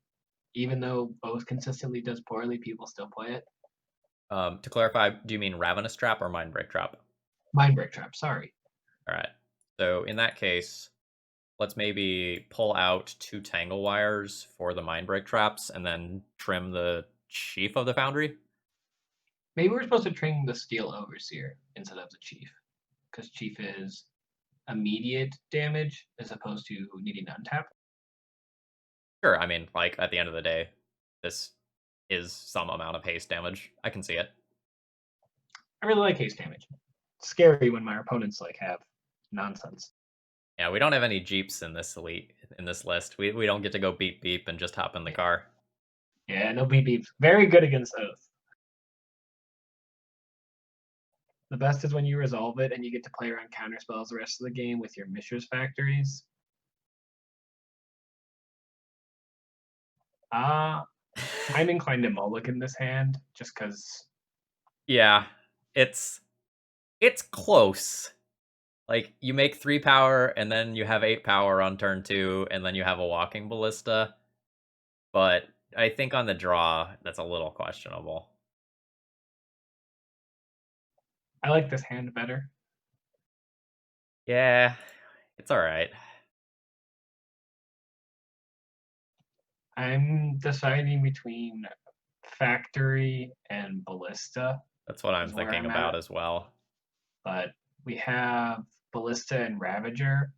Even though Oath consistently does poorly, people still play it. To clarify, do you mean Ravenous Trap or Mindbreak Trap? Mindbreak Trap, sorry. All right. So in that case, let's maybe pull out 2 Tangle Wires for the Mindbreak Traps and then trim the Chief of the Foundry. Maybe we're supposed to trim the Steel Overseer instead of the Chief, because Chief is immediate damage as opposed to needing to untap. Sure, I mean, like, at the end of the day, this is some amount of haste damage. I can see it. I really like haste damage. It's scary when my opponents like have nonsense. Yeah, we don't have any Jeeps in this list. We don't get to go beep beep and just hop in the car. Yeah, no beep beep. Very good against Oath. The best is when you resolve it and you get to play around counter spells the rest of the game with your Mishra's Factories. I'm inclined to mulligan this hand just because. Yeah, it's close. Like, you make 3 power, and then you have 8 power on turn 2, and then you have a Walking Ballista. But I think on the draw, that's a little questionable. I like this hand better. Yeah, it's alright. I'm deciding between Factory and Ballista. That's what I'm Is where thinking I'm about at. as well. But we have Ballista and Ravager,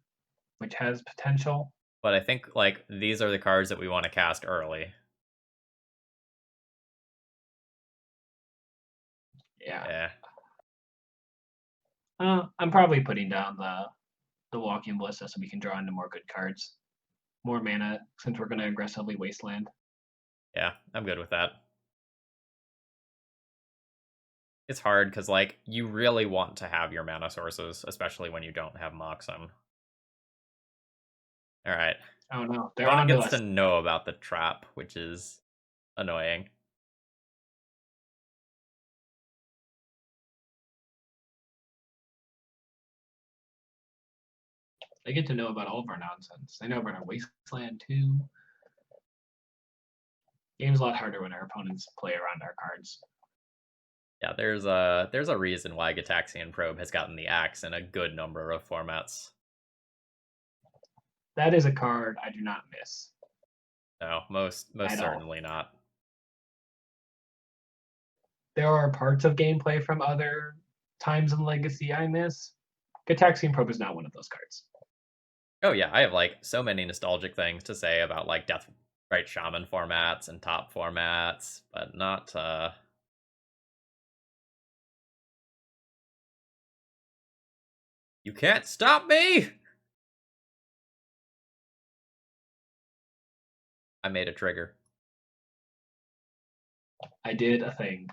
which has potential. But I think, like, these are the cards that we want to cast early. Yeah. Yeah. I'm probably putting down the Walking Ballista so we can draw into more good cards. More mana since we're going to aggressively wasteland. Yeah, I'm good with that. It's hard because, like, you really want to have your mana sources, especially when you don't have Moxen. Alright. Oh no, they're Opponent on to gets us. to know about the trap, which is annoying. They get to know about all of our nonsense. They know about our wasteland too. Game's a lot harder when our opponents play around our cards. Yeah, there's a reason why Gataxian Probe has gotten the axe in a good number of formats. That is a card I do not miss. No, most At all. certainly not. There are parts of gameplay from other times in Legacy I miss. Gataxian Probe is not one of those cards. Oh yeah, I have like so many nostalgic things to say about like Death Right Shaman formats and top formats, but not You can't stop me! I made a trigger. I did a thing.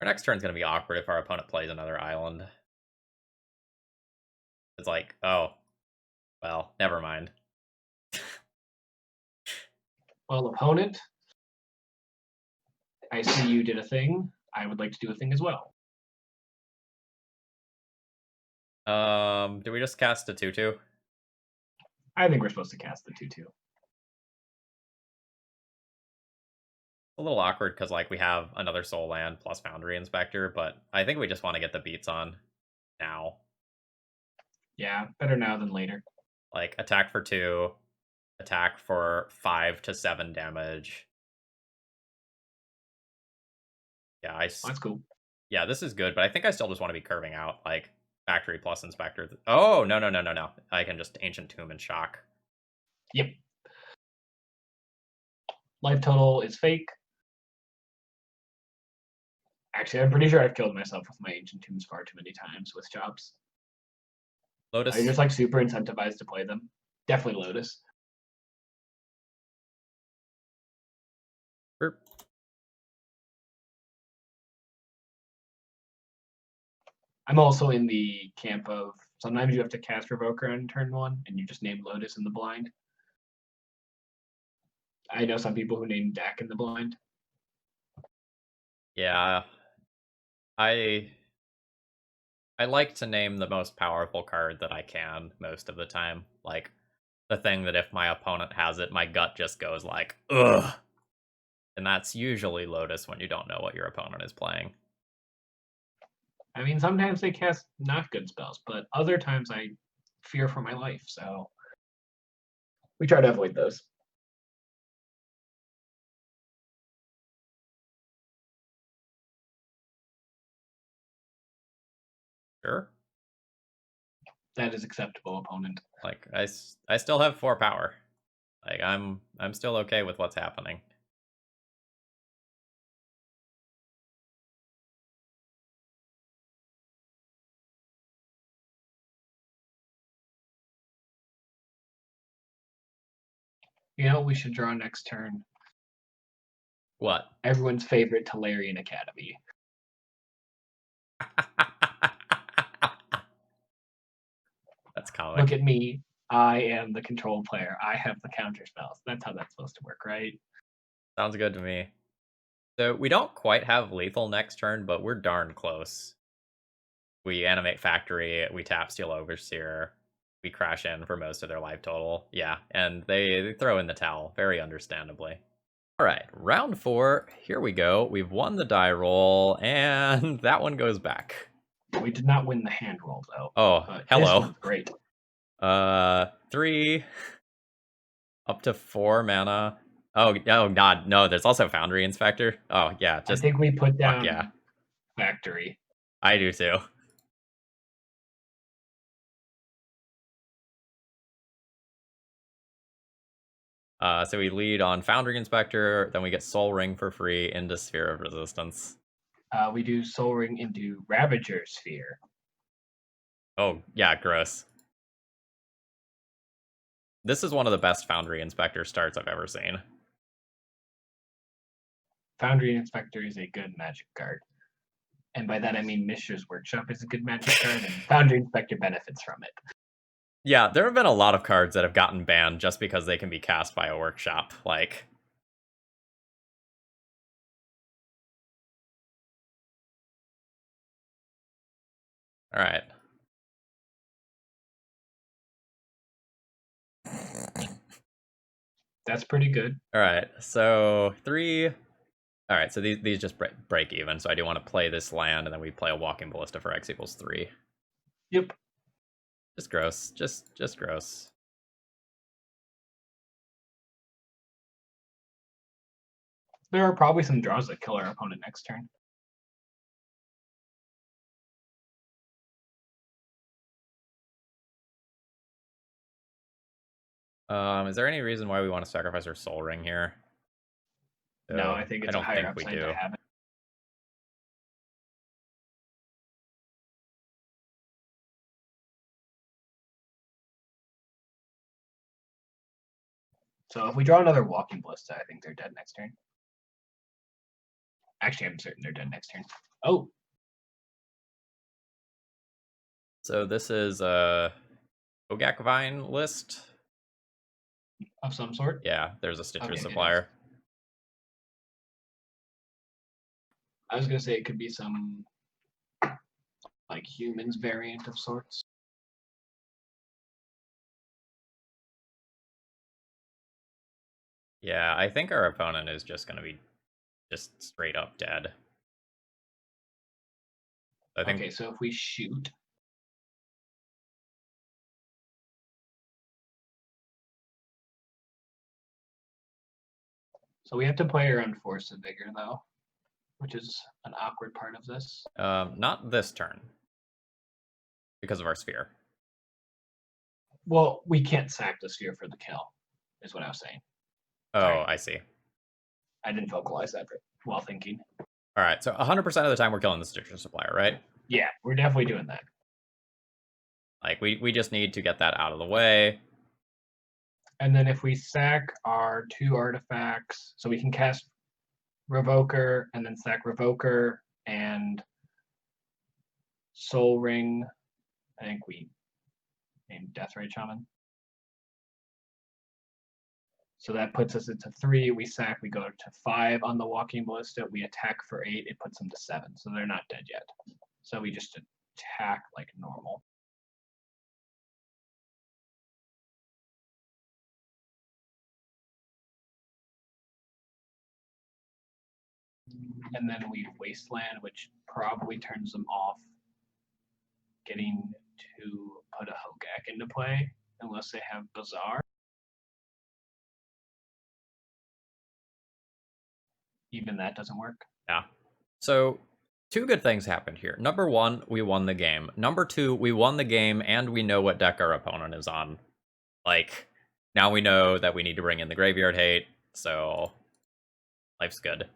Our next turn's gonna be awkward if our opponent plays another island. It's like, oh, well, never mind. Well, opponent, I see you did a thing. I would like to do a thing as well. Do we just cast a 2/2? I think we're supposed to cast the 2/2. A little awkward because like we have another Soul Land plus Foundry Inspector, but I think we just want to get the beats on now. Yeah, better now than later. Like attack for 2, attack for 5 to 7 damage. Yeah, That's cool. Yeah, this is good, but I think I still just want to be curving out like Factory plus Inspector. Oh, no. I can just Ancient Tomb and Shock. Yep. Life total is fake. Actually, I'm pretty sure I've killed myself with my Ancient Tombs far too many times with Chops. Lotus. Are you just like super incentivized to play them? Definitely Lotus. I'm also in the camp of sometimes you have to cast Revoker on turn 1, and you just name Lotus in the blind. I know some people who name Dak in the blind. Yeah, I like to name the most powerful card that I can most of the time. Like, the thing that if my opponent has it, my gut just goes like, ugh. And that's usually Lotus when you don't know what your opponent is playing. I mean, sometimes they cast not good spells, but other times I fear for my life, so we try to avoid those. Sure. That is acceptable, opponent. Like, I still have 4 power. Like, I'm still okay with what's happening. You know, we should draw next turn. What? Everyone's favorite Talarian Academy. That's comic. Look at me. I am the control player. I have the counter spells. That's how that's supposed to work, right? Sounds good to me. So we don't quite have lethal next turn, but we're darn close. We animate Factory, we tap Steel Overseer, we crash in for most of their life total. Yeah, and they throw in the towel, very understandably. Alright, round 4, here we go. We've won the die roll, and that one goes back. We did not win the hand roll, though. Oh, This hello. one's great. 3 up to 4 mana. Oh god, no, there's also Foundry Inspector. Oh, yeah, I just think we put fuck down yeah. Factory. I do too. So we lead on Foundry Inspector, then we get Soul Ring for free into Sphere of Resistance. We do Soul Ring into Ravager Sphere. Oh, yeah, gross. This is one of the best Foundry Inspector starts I've ever seen. Foundry Inspector is a good magic card. And by that I mean Mishra's Workshop is a good magic card, and Foundry Inspector benefits from it. Yeah, there have been a lot of cards that have gotten banned just because they can be cast by a workshop. Like, alright. That's pretty good. Alright, so 3... Alright, so these just break even, so I do want to play this land, and then we play a Walking Ballista for X equals 3. Yep. Just gross. Just gross. There are probably some draws that kill our opponent next turn. Is there any reason why we want to sacrifice our Soul Ring here? No, I think it's a don't higher think we upside do. to have it. So if we draw another Walking Ballista, I think they're dead next turn. Actually, I'm certain they're dead next turn. Oh. So this is a Ogak Vine list. Of some sort? Yeah, there's a Stitcher Okay, supplier. I was going to say it could be some like humans variant of sorts. Yeah, I think our opponent is just going to be just straight up dead. I think. Okay, so if we shoot. So we have to play around Force of Vigor, though, which is an awkward part of this. Not this turn. Because of our sphere. Well, we can't sack the sphere for the kill, is what I was saying. Oh, Sorry. I see. I didn't vocalize that while thinking. All right, so 100% of the time we're killing the Stitcher supplier, right? Yeah, we're definitely doing that. Like, we just need to get that out of the way. And then if we sack our 2 artifacts, so we can cast Revoker and then sack Revoker and Soul Ring. I think we named Deathrite Shaman. So that puts us into 3. We sack. We go to 5 on the Walking Ballista. We attack for 8. It puts them to 7. So they're not dead yet. So we just attack like normal. And then we Wasteland, which probably turns them off getting to put a Hogak into play, unless they have Bazaar. Even that doesn't work. Yeah. So, 2 good things happened here. Number 1, we won the game. Number 2, we won the game and we know what deck our opponent is on. Like, now we know that we need to bring in the Graveyard Hate, so life's good.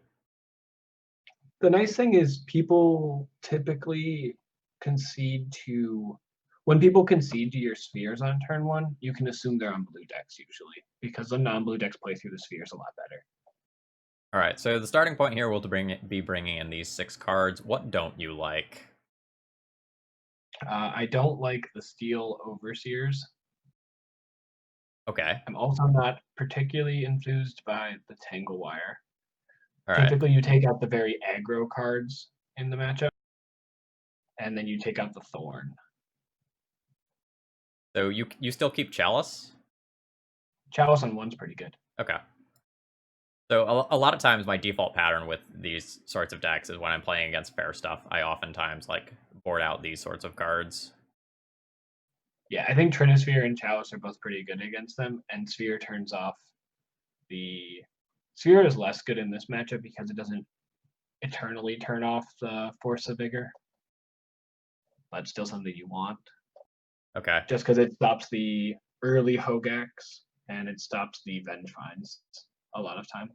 The nice thing is people typically concede to when people concede to your spheres on turn 1, you can assume they're on blue decks usually, because the non-blue decks play through the spheres a lot better. All right, so the starting point here will be bringing in these 6 cards. What don't you like? I don't like the Steel Overseers. Okay. I'm also not particularly enthused by the Tangle Wire. All right. Typically, you take out the very aggro cards in the matchup, and then you take out the Thorn. So you still keep Chalice? Chalice on 1's pretty good. Okay. So a lot of times my default pattern with these sorts of decks is when I'm playing against fair stuff, I oftentimes like board out these sorts of cards. Yeah, I think Trinisphere and Chalice are both pretty good against them, and Sphere turns off the... Sphere is less good in this matchup because it doesn't eternally turn off the Force of Vigor, but still something you want. Okay. Just because it stops the early Hogaks, and it stops the Vengefines a lot of time.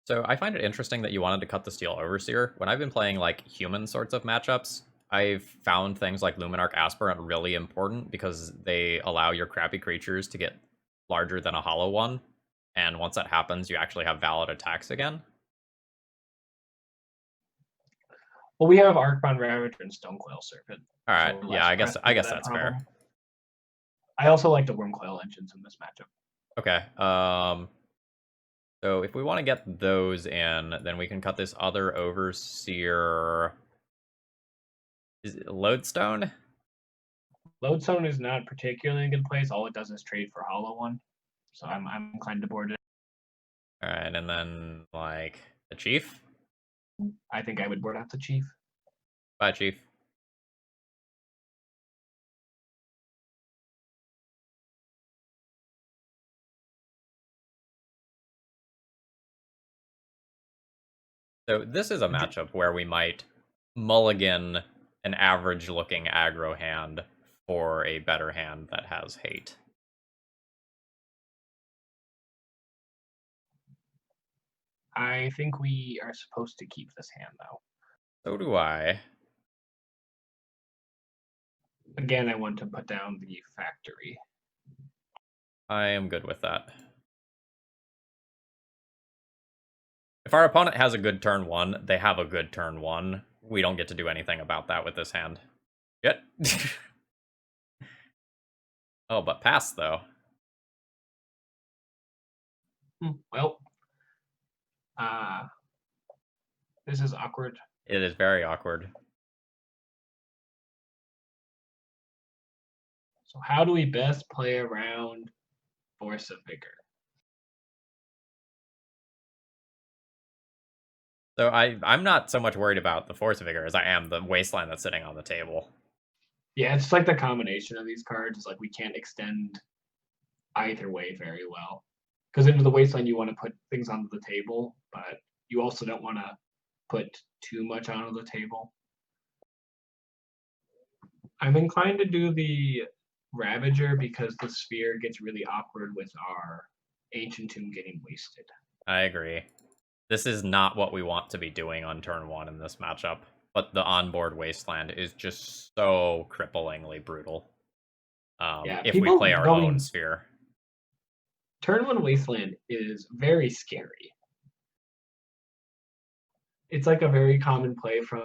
So I find it interesting that you wanted to cut the Steel Overseer. When I've been playing like human sorts of matchups, I've found things like Luminarch Aspirant really important because they allow your crappy creatures to get larger than a hollow one. And once that happens, you actually have valid attacks again. Well, we have Arcbound Ravager and Stonecoil Serpent. All right, so yeah, I guess that's fair. I also like the Wormcoil engines in this matchup. Okay. So if we want to get those in, then we can cut this other Overseer. Is it Lodestone? Lodestone is not particularly in a good place. All it does is trade for Hollow One, so I'm inclined to board it. All right, and then like the Chief. I think I would board out the Chief. Bye, Chief. So this is a matchup where we might mulligan an average-looking aggro hand for a better hand that has hate. I think we are supposed to keep this hand, though. So do I. Again, I want to put down the Factory. I am good with that. If our opponent has a good turn 1, they have a good turn 1. We don't get to do anything about that with this hand. Yet. Oh, but pass, though. Well, this is awkward. It is very awkward. So how do we best play around Force of Vigor? So I'm not so much worried about the Force of Vigor as I am the Wasteland that's sitting on the table. Yeah, it's like the combination of these cards is like we can't extend either way very well. Because into the Wasteland you want to put things onto the table, but you also don't want to put too much onto the table. I'm inclined to do the Ravager because the Sphere gets really awkward with our Ancient Tomb getting wasted. I agree. This is not what we want to be doing on turn 1 in this matchup, but the onboard Wasteland is just so cripplingly brutal. If we play our own Sphere. Turn 1 Wasteland is very scary. It's like a very common play from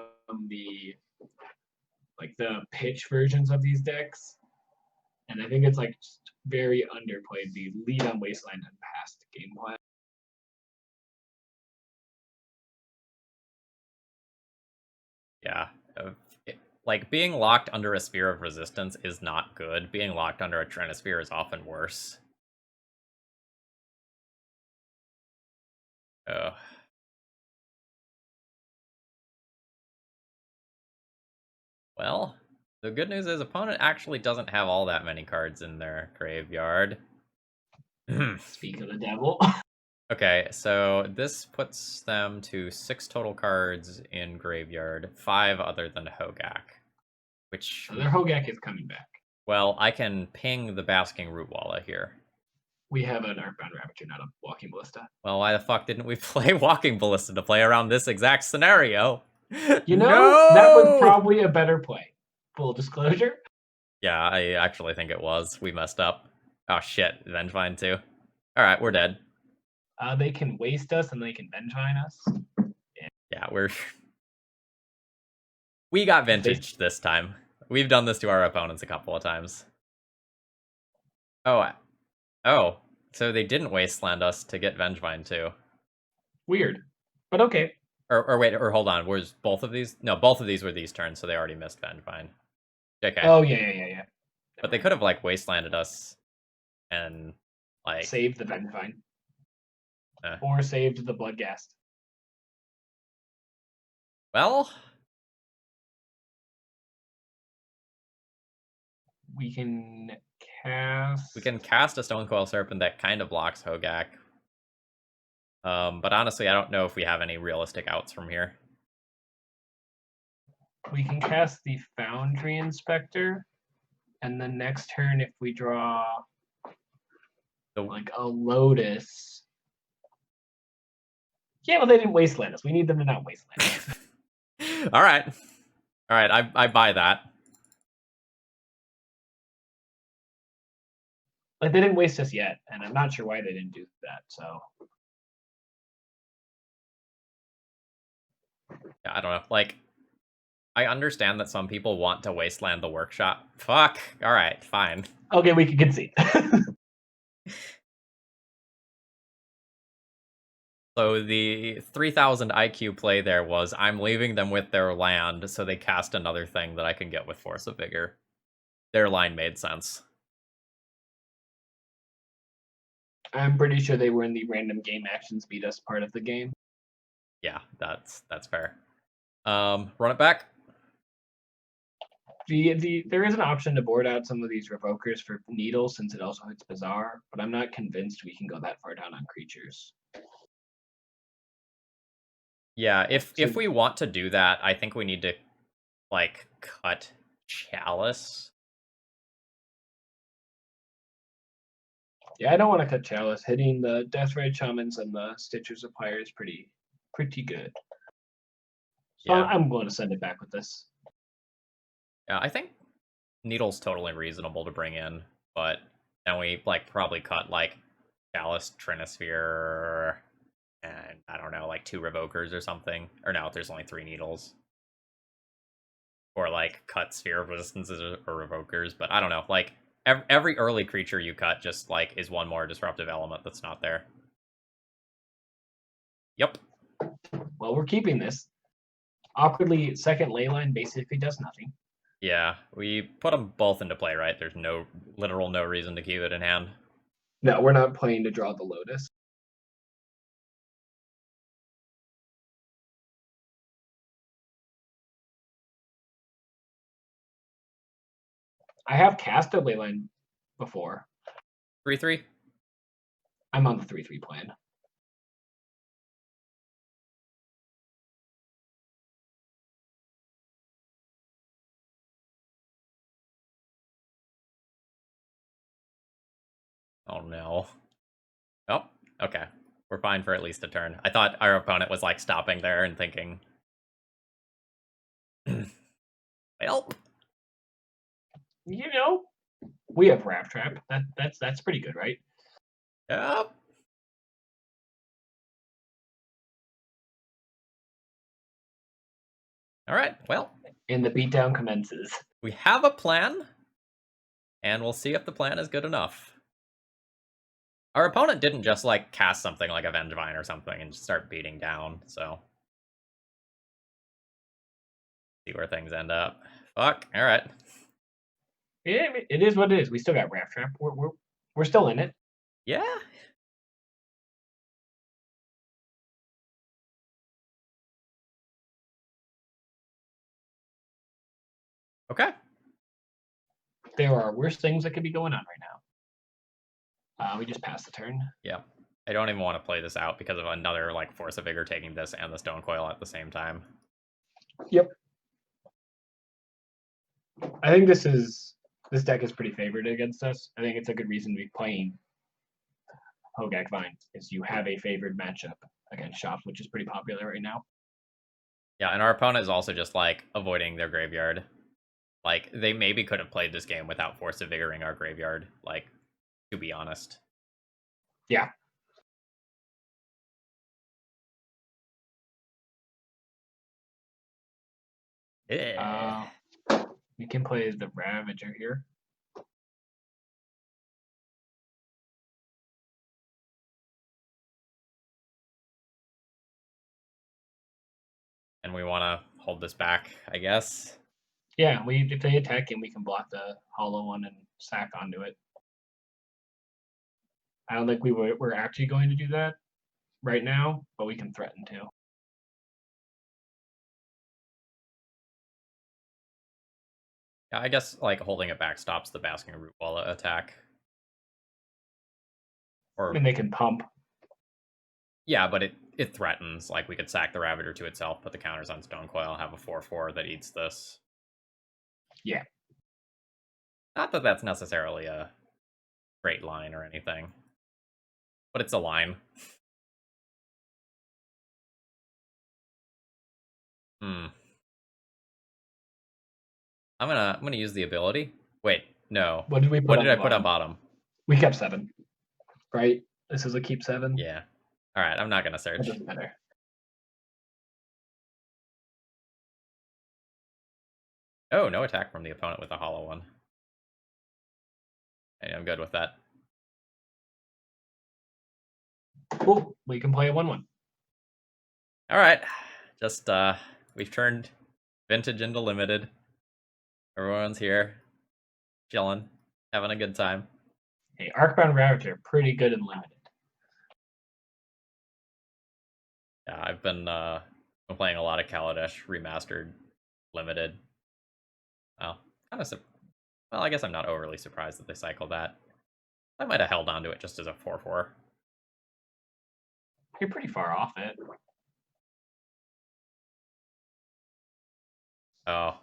the like the pitch versions of these decks, and I think it's like just very underplayed. The lead on Wasteland and past gameplay. Yeah. Like, being locked under a Sphere of Resistance is not good. Being locked under a Trinisphere is often worse. Ugh. Well, the good news is opponent actually doesn't have all that many cards in their graveyard. Speak of the devil. Okay, so this puts them to 6 total cards in graveyard, 5 other than Hogak. Which, So their Hogak is coming back. well, I can ping the Basking Rootwalla here. We have an Earthbound Ravager, not a Walking Ballista. Well, why the fuck didn't we play Walking Ballista to play around this exact scenario? You know, No! that was probably a better play. Full disclosure. Yeah, I actually think it was. We messed up. Oh shit, Vengevine too. Alright, we're dead. They can waste us and they can Vengevine us. Yeah, we got vintage this time. We've done this to our opponents a couple of times. Oh, so they didn't wasteland us to get Vengevine too. Weird, but okay. Or wait, or hold on. Was both of these? No, both of these were these turns, so they already missed Vengevine. Okay. Oh yeah. But they could have like wastelanded us and like saved the Vengevine. Or saved the Bloodghast. Well, we can cast a Stonecoil Serpent that kind of blocks Hogak. But honestly, I don't know if we have any realistic outs from here. We can cast the Foundry Inspector, and then next turn, if we draw like a Lotus. Yeah, well, they didn't wasteland us. We need them to not wasteland us. All right. I buy that. Like, they didn't waste us yet, and I'm not sure why they didn't do that. So. Yeah, I don't know. Like, I understand that some people want to wasteland the workshop. Fuck. All right, fine. Okay, we can concede. So the 3000 IQ play there was, I'm leaving them with their land, so they cast another thing that I can get with Force of Vigor. Their line made sense. I'm pretty sure they were in the random game actions beat us part of the game. Yeah, that's fair. Run it back. There is an option to board out some of these Revokers for Needle since it also hits Bazaar, but I'm not convinced we can go that far down on creatures. Yeah, if we want to do that, I think we need to like cut Chalice. Yeah, I don't want to cut Chalice. Hitting the Deathrite Shamans and the Stitchers of Fire is pretty good. So yeah. I'm going to send it back with this. Yeah, I think Needle's totally reasonable to bring in, but then we like probably cut like Chalice, Trinisphere, and I don't know, like 2 Revokers or something. Or no, there's only 3 Needles. Or like cut Sphere of Resistances or Revokers, but I don't know, like every early creature you cut just like is one more disruptive element that's not there. Yep. Well, we're keeping this. Awkwardly, second Leyline basically does nothing. Yeah, we put them both into play, right? There's no reason to keep it in hand. No, we're not playing to draw the Lotus. I have cast a Leyline before. 3/3? I'm on the 3/3 plan. Oh no. Oh, okay. We're fine for at least a turn. I thought our opponent was like stopping there and thinking, well, you know, we have Rav Trap. That's pretty good, right? Yep. All right. Well, And the beatdown commences. We have a plan, and we'll see if the plan is good enough. Our opponent didn't just, like, cast something like a Vengevine or something and just start beating down, so... See where things end up. Fuck, alright. Yeah, it is what it is. We still got Rat Trap. We're still in it. Yeah? Okay. There are worse things that could be going on right now. We just passed the turn. Yeah. I don't even want to play this out because of another, like, Force of Vigor taking this and the Stone Coil at the same time. Yep. I think this deck is pretty favored against us. I think it's a good reason to be playing Hogak Vine, is you have a favored matchup against Shops, which is pretty popular right now. Yeah, and our opponent is also just, like, avoiding their graveyard. Like, they maybe could have played this game without Force of Vigoring our graveyard, like, to be honest. Yeah. Yeah. We can play as the Ravager here. And we want to hold this back, I guess. Yeah, if they attack him, we can block the hollow one and sack onto it. I don't think we're actually going to do that right now, but we can threaten to. Yeah, I guess, like, holding it back stops the Basking Root Wall attack. I mean, they can pump. Yeah, but it threatens. Like, we could sack the Ravager to itself, put the counters on Stone Coil, have a 4/4 that eats this. Yeah. Not that that's necessarily a great line or anything, but it's a line. I'm gonna use the ability. Wait, no. What did we put What on did the I put on bottom? bottom? We kept 7, right? This is a keep 7. Yeah. All right, I'm not gonna That search. doesn't matter. Oh, no attack from the opponent with a hollow one. Hey, I'm good with that. Cool. We can play a 1/1. All right, just we've turned vintage into limited. Everyone's here, chilling, having a good time. Hey, Arcbound Ravager, pretty good and limited. Yeah, I've been playing a lot of Kaladesh Remastered Limited. Well, kind of. Well, I guess I'm not overly surprised that they cycled that. I might have held on to it just as a 4/4. You're pretty far off it. Oh,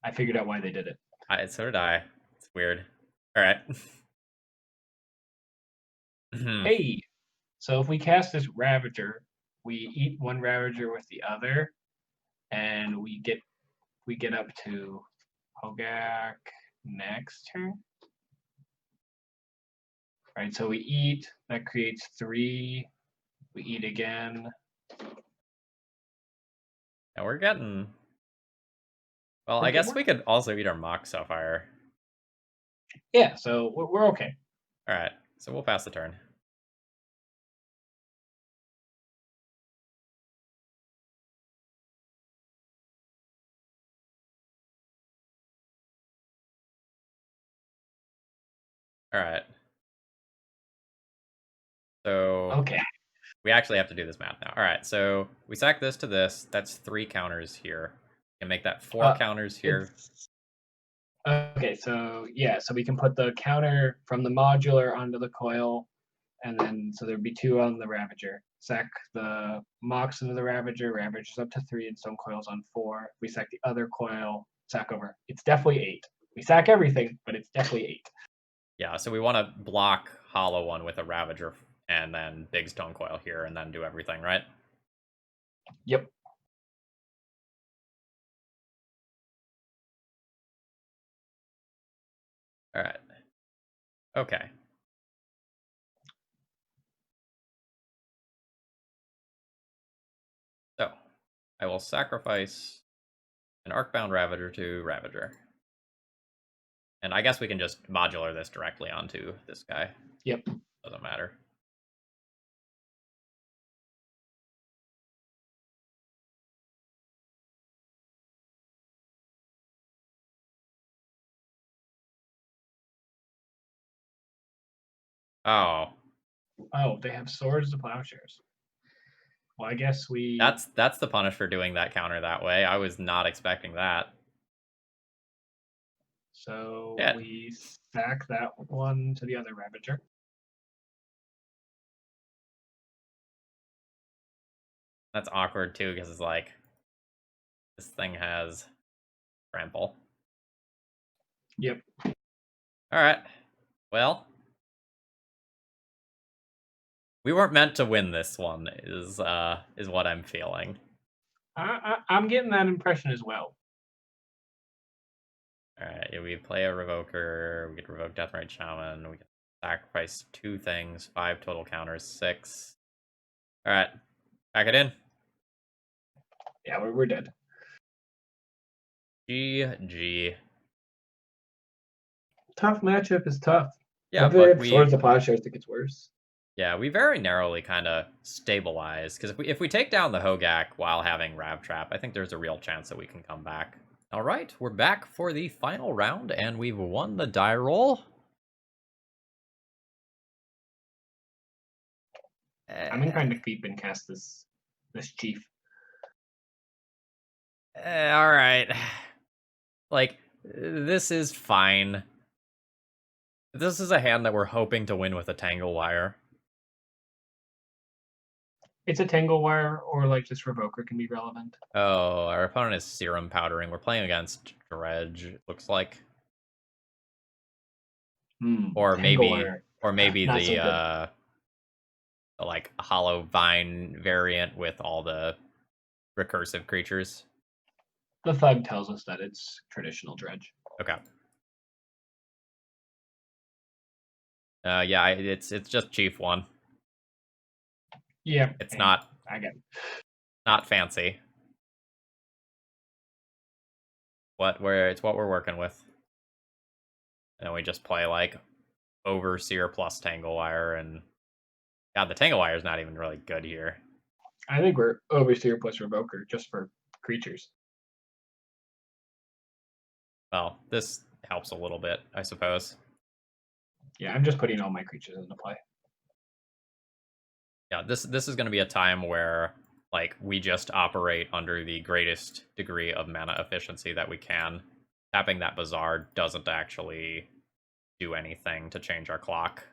I figured out why they did it. so did I. It's weird. All right. Hey, so if we cast this Ravager, we eat one Ravager with the other, and we get up to Hogak next turn. Right, so we eat, that creates 3. We eat again. Now we're getting. Well, I We're guess we could also eat our Mock Sapphire. Yeah, so we're okay. All right, so we'll pass the turn. All right. So Okay. we actually have to do this math now. All right, so we sack this to this. That's 3 counters here. And make that 4 counters here. Okay, so yeah, so we can put the counter from the modular onto the coil, and then so there'd be 2 on the Ravager. Sack the Mox into the Ravager, Ravager's up to 3, and Stone Coil's on 4. We sack the other coil, sack over. It's definitely 8. We sack everything, but it's definitely 8. Yeah, so we want to block Hollow One with a Ravager and then big Stone Coil here and then do everything, right? Yep. All right. Okay. So I will sacrifice An Arcbound Ravager to Ravager. And I guess we can just modular this directly onto this guy. Yep. Doesn't matter. Oh. Oh, they have swords to plowshares. Well, I guess we... That's the punish for doing that counter that way. I was not expecting that. So Yeah. we stack that one to the other Ravager. That's awkward too, because it's like this thing has trample. Yep. Alright. Well. We weren't meant to win this one, is what I'm feeling. I'm getting that impression as well. Alright, we play a Revoker, we get Revoke Deathrite Shaman, we can sacrifice 2 things, 5 total counters, 6. Alright, pack it in. Yeah, we're dead. GG. Tough matchup is tough. Yeah, but Swords of Plowshares, it gets worse. Yeah, we very narrowly kind of stabilize, because if we take down the Hogak while having Rav Trap, I think there's a real chance that we can come back. All right, we're back for the final round, and we've won the die roll. I'm inclined to keep and cast this chief. All right. Like, this is fine. This is a hand that we're hoping to win with a Tangle Wire. It's a Tangle Wire, or like this Revoker can be relevant. Oh, our opponent is Serum Powdering. We're playing against Dredge, it looks like. Or maybe the like Hollow Vine variant with all the recursive creatures. The thug tells us that it's traditional Dredge. Okay. Yeah, it's just Chief 1. Yeah. It's not. I get it. Not fancy. It's what we're working with. And we just play like Overseer plus Tangle Wire, and God, the Tangle Wire is not even really good here. I think we're Overseer plus Revoker just for creatures. Well, this helps a little bit, I suppose. Yeah, I'm just putting all my creatures into play. Yeah, this is going to be a time where like we just operate under the greatest degree of mana efficiency that we can. Tapping that Bazaar doesn't actually do anything to change our clock.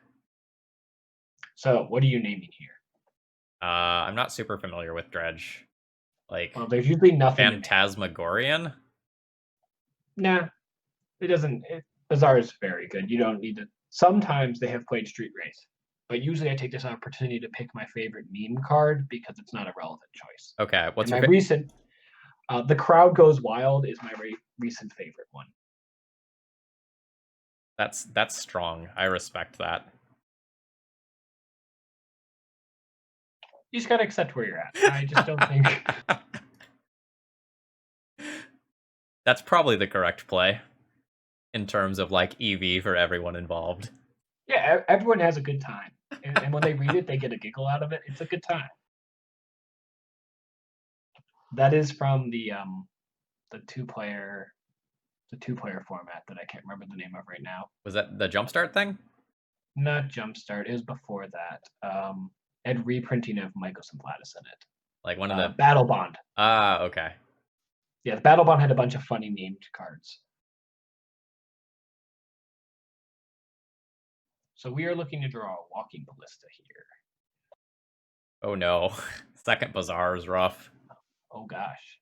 So, what are you naming here? I'm not super familiar with Dredge. Like, well, there's usually nothing. Phantasmagorian? Nah, it doesn't. Bazaar is very good. You don't need to. Sometimes they have played Street Race, but usually I take this opportunity to pick my favorite meme card because it's not a relevant choice. Okay, what's my recent? The Crowd Goes Wild is my recent favorite one. That's strong. I respect that. You just gotta accept where you're at. I just don't think that's probably the correct play in terms of like EV for everyone involved. Yeah, everyone has a good time, and when they read it, they get a giggle out of it. It's a good time. That is from the two-player format that I can't remember the name of right now. Was that the Jumpstart thing? Not Jumpstart. It was before that. Had reprinting of Mycos and Platis in it. Like one of the Battle Bond. Ah, okay. Yeah, Battle Bond had a bunch of funny named cards. So we are looking to draw a Walking Ballista here. Oh no. Second Bazaar is rough. Oh gosh.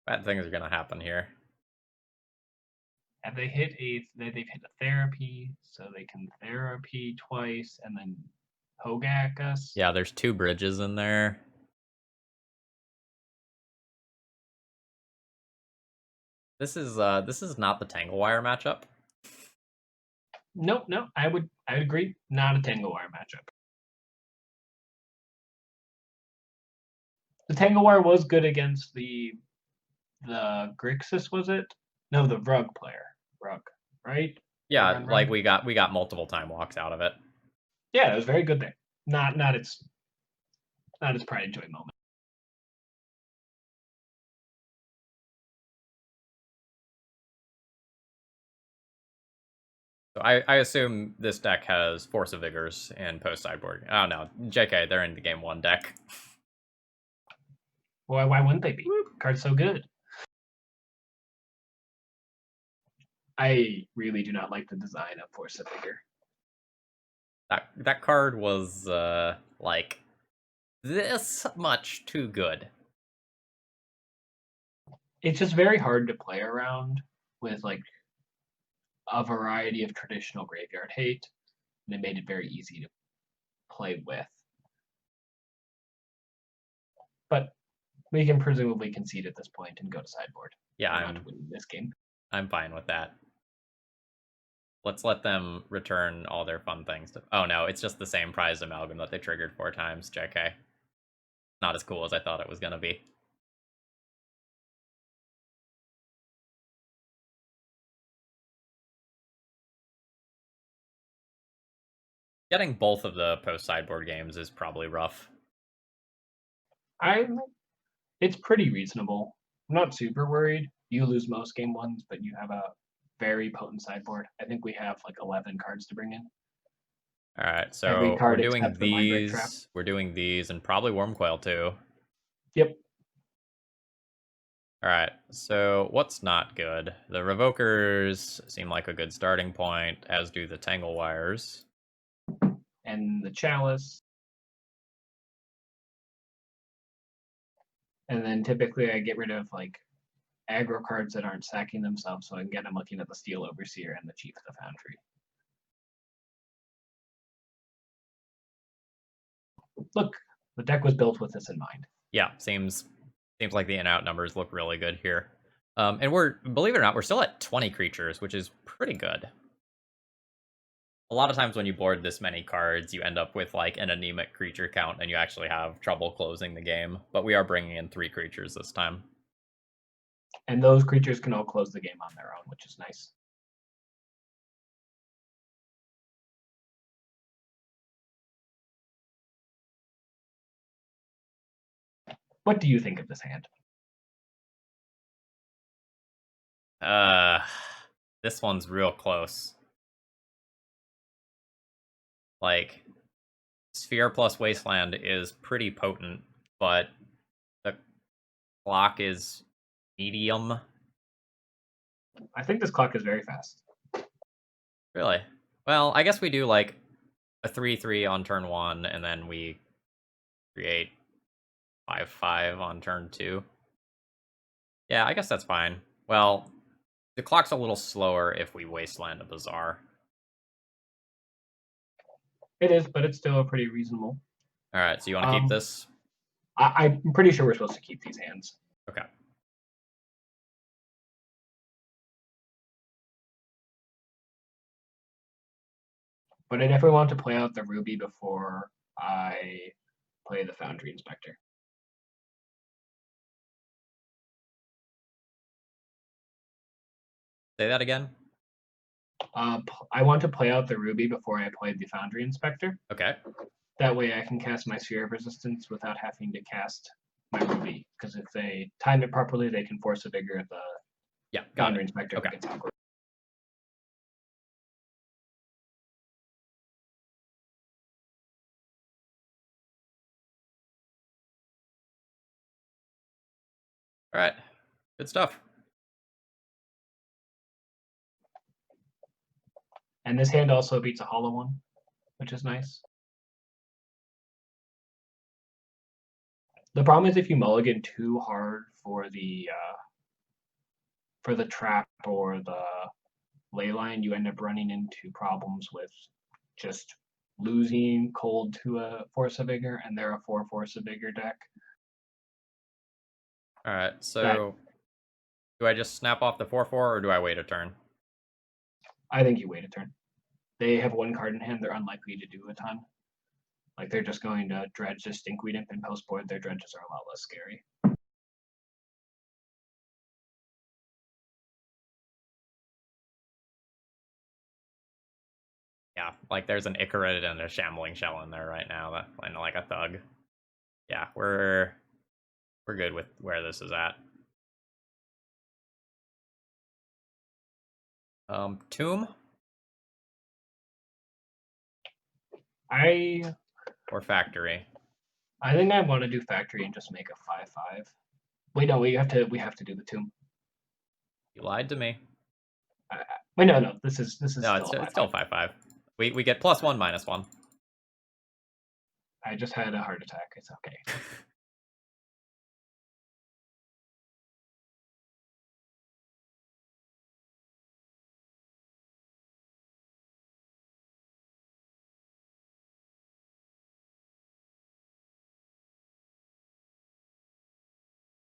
Bad things are gonna happen here. Have they hit they've hit a therapy, so they can therapy twice and then Hogak us? Yeah, there's 2 bridges in there. This is not the Tangle Wire matchup. Nope, no, I would agree. Not a Tangle Wire matchup. The Tangle Wire was good against the Grixis, was it? No, the Rug player. Rug, right? Yeah, Run, like run. we got multiple time walks out of it. Yeah, it was very good there. Not its pride and joy moment. So I assume this deck has Force of Vigors and post sideboard. Oh no, JK, they're in the game 1 deck. Why wouldn't they be? Card's so good. I really do not like the design of Force of Vigor. That card was like this much too good. It's just very hard to play around with like a variety of traditional graveyard hate, and it made it very easy to play with. But we can presumably concede at this point and go to sideboard. Yeah, We're not winning this game. I'm fine with that. Let's let them return all their fun things. Oh no, it's just the same prize amalgam that they triggered 4 times. JK. Not as cool as I thought it was gonna be. Getting both of the post sideboard games is probably rough. It's pretty reasonable. I'm not super worried. You lose most game ones, but you have a very potent sideboard. I think we have like 11 cards to bring in. All right, Every so we're card doing except the Mindbreak Trap. these. We're doing these, and probably Wormcoil too. Yep. All right, so what's not good? The Revokers seem like a good starting point, as do the Tangle Wires. And the Chalice. And then typically I get rid of like aggro cards that aren't sacking themselves. So again, I'm looking at the Steel Overseer and the Chief of the Foundry. Look, the deck was built with this in mind. Yeah, seems like the in-out numbers look really good here. And we're, believe it or not, we're still at 20 creatures, which is pretty good. A lot of times when you board this many cards, you end up with like an anemic creature count and you actually have trouble closing the game. But we are bringing in 3 creatures this time. And those creatures can all close the game on their own, which is nice. What do you think of this hand? This one's real close. Like, Sphere plus Wasteland is pretty potent, but the clock is medium. I think this clock is very fast. Really? Well, I guess we do like a 3/3 on turn 1, and then we create 5/5 on turn 2. Yeah, I guess that's fine. Well, the clock's a little slower if we Wasteland a Bazaar. It is, but it's still a pretty reasonable. All right, so you want to keep this? I'm pretty sure we're supposed to keep these hands. Okay. But I definitely want to play out the Ruby before I play the Foundry Inspector. Say that again? I want to play out the Ruby before I play the Foundry Inspector. Okay. That way I can cast my Sphere of Resistance without having to cast my Ruby. Because if they time it properly, they can Force a Vigor at the Foundry Inspector. Okay. Gets out. All right. Good stuff. And this hand also beats a hollow one, which is nice. The problem is if you mulligan too hard for the trap or the ley line, you end up running into problems with just losing cold to a Force of Vigor, and they're a 4 Force of Vigor deck. All right, so do I just snap off the 4/4 or do I wait a turn? I think you wait a turn. they have one card in hand, they're unlikely to do a ton. Like they're just going to dredge their Stinkweed Imp and post board. Their dredges are a lot less scary. Yeah, like there's an Icarid and a Shambling Shell in there right now that playing like a thug. Yeah, we're good with where this is at. Tomb I or Factory? think I want to do Factory and just make a 5/5. Wait, no, we have to do the Tomb. You lied to me. Wait, no, this is No, still it's a 5/5. still 5/5. We get +1 -1. I just had a heart attack. It's okay.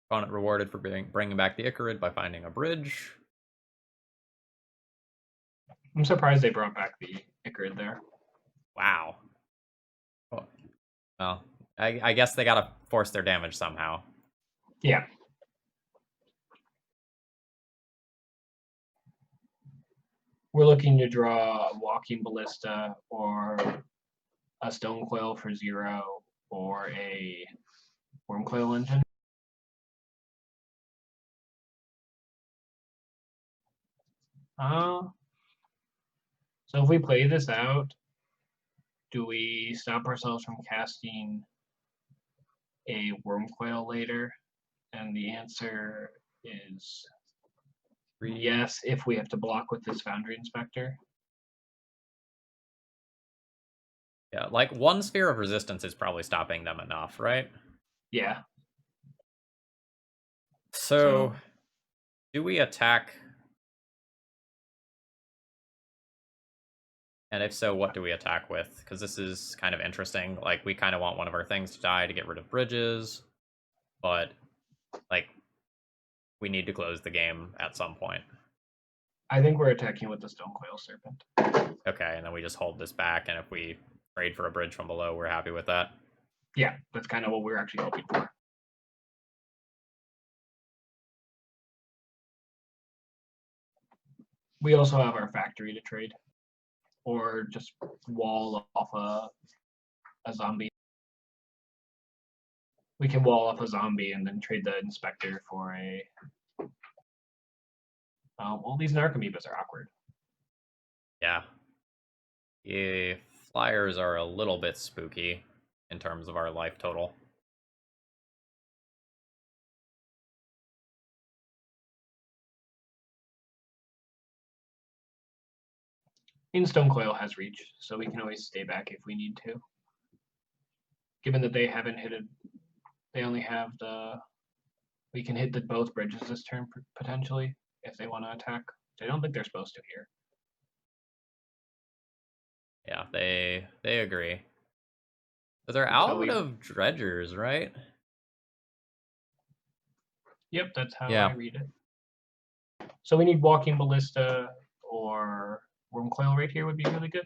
Opponent rewarded for bringing back the Icarid by finding a bridge. I'm surprised they brought back the Icarid there. Wow. Well, I guess they gotta force their damage somehow. Yeah. We're looking to draw a Walking Ballista or a Stone Coil for 0 or a Wormcoil Engine. So if we play this out, do we stop ourselves from casting a Wormcoil later? And the answer is yes, if we have to block with this Foundry Inspector. Yeah, like 1 Sphere of Resistance is probably stopping them enough, right? Yeah. So do we attack? And if so, what do we attack with? Because this is kind of interesting. Like, we kind of want one of our things to die to get rid of bridges, but, like, we need to close the game at some point. I think we're attacking with the Stone Coil Serpent. Okay, and then we just hold this back, and if we trade for a bridge from below, we're happy with that. Yeah, that's kind of what we're actually hoping for. We also have our Factory to trade, or just wall off a zombie. We can wall off a zombie and then trade the Inspector for a. Well, these Narcomoebas are awkward. Yeah. The flyers are a little bit spooky in terms of our life total. Stone Coil has reach, so we can always stay back if we need to. Given that they haven't hit it, they only have the. We can hit both bridges this turn potentially if they want to attack. I don't think they're supposed to here. Yeah, they agree. But they're out of dredgers, right? Yep, that's how Yeah. I read it. So we need Walking Ballista or Wormcoil right here would be really good.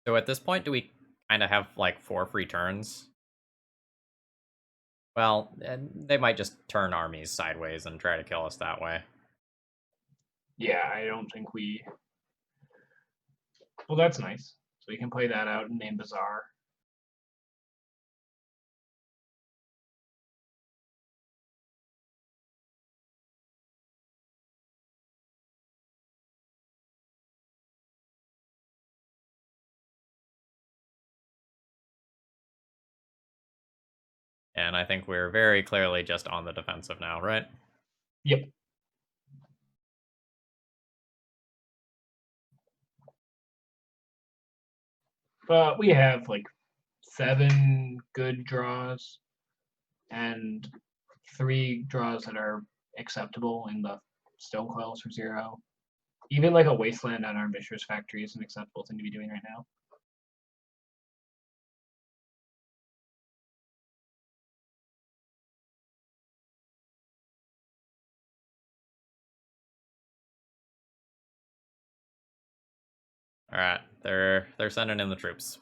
So at this point, do we kind of have like 4 free turns? Well, and they might just turn armies sideways and try to kill us that way. Yeah, I don't think we. Well, that's nice. So we can play that out and name Bazaar. And I think we're very clearly just on the defensive now, right? Yep. But we have like 7 good draws and 3 draws that are acceptable in the Stone Coils for 0. Even like a Wasteland on our Mishra's Factory is an acceptable thing to be doing right now. right, they're sending in the troops.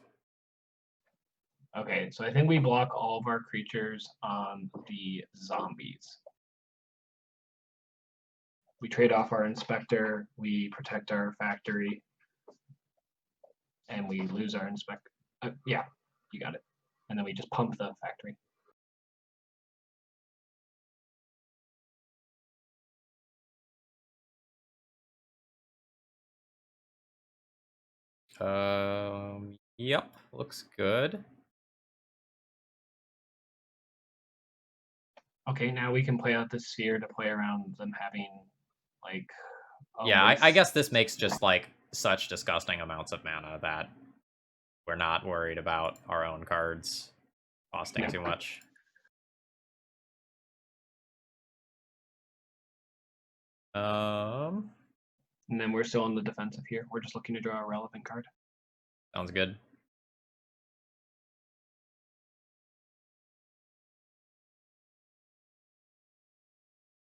Okay, so I think we block all of our creatures on the zombies. We trade off our inspector, we protect our factory, and we lose our inspector. Yeah, you got it. And then we just pump the factory. Yep, looks good. Okay, now we can play out the sphere to play around them having like a Yeah, I list. guess this makes just like such disgusting amounts of mana that we're not worried about our own cards costing Yeah. too much. And then we're still on the defensive here. We're just looking to draw a relevant card. Sounds good.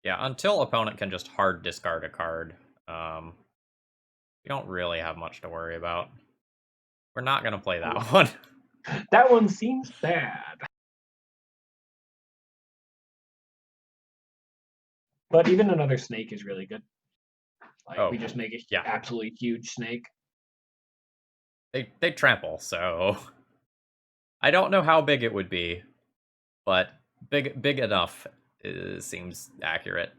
Yeah, until opponent can just hard discard a card, we don't really have much to worry about. We're not going to play that one. That one seems bad. But even another snake is really good. Like we just make a absolutely huge snake. They trample, so I don't know how big it would be, but big enough seems accurate.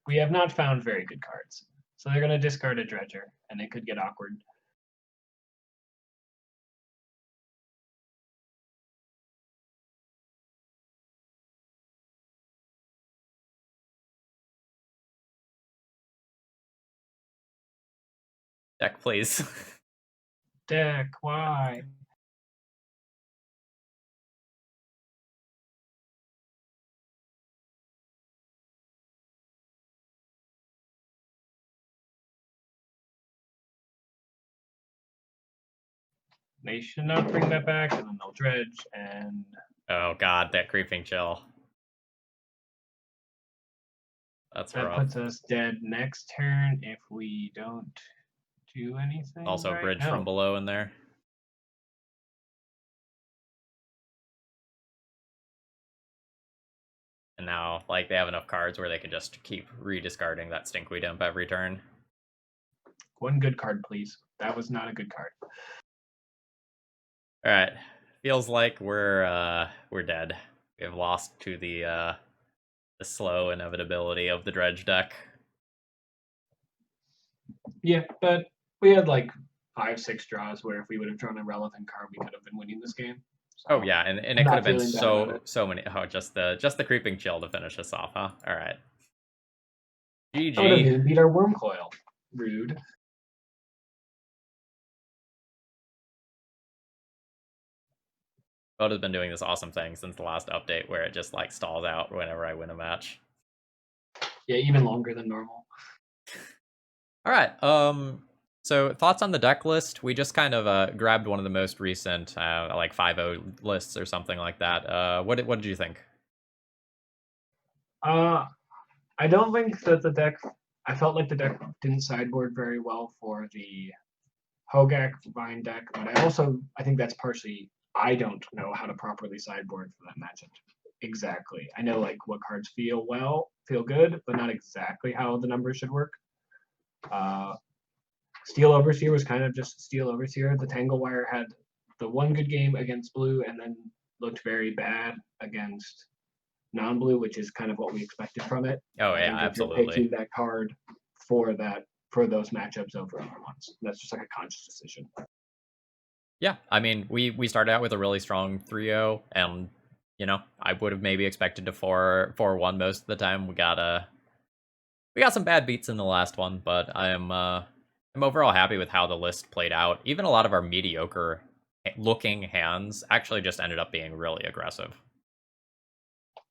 We have not found very good cards. So they're going to discard a dredger, and it could get awkward. Deck, please. Deck, why? They should not bring that back, and then they'll dredge, and... Oh god, that creeping chill. That's rough. That puts us dead next turn if we don't do anything. Also right? bridge from below in there. And now, like, they have enough cards where they can just keep rediscarding that Stinkweed Imp every turn. One good card, please. That was not a good card. All right, feels like we're dead. We have lost to the slow inevitability of the dredge deck. Yeah, but we had like 5-6 draws where if we would have drawn a relevant card, we could have been winning this game. So oh yeah, and it could have been so many. Oh, just the creeping chill to finish us off, huh? All right. GG. I would have even beat our worm coil. Rude. Vote has been doing this awesome thing since the last update where it just like stalls out whenever I win a match. Yeah, even longer than normal. All right. So thoughts on the deck list? We just kind of grabbed one of the most recent, like 5.0 lists or something like that. What did you think? I don't think that the deck. I felt like the deck didn't sideboard very well for the Hogak Vine deck, but I think that's partially I don't know how to properly sideboard for that matchup. Exactly. I know like what cards feel good, but not exactly how the numbers should work. Steel Overseer was kind of just Steel Overseer. The Tangle Wire had the one good game against blue and then looked very bad against non-blue, which is kind of what we expected from it. Oh yeah, absolutely. You're picking that card for those matchups over other ones. That's just like a conscious decision. Yeah, I mean, we started out with a really strong 3-0, and you know, I would have maybe expected to 4-1 most of the time. We got some bad beats in the last one, but I'm overall happy with how the list played out. Even a lot of our mediocre looking hands actually just ended up being really aggressive.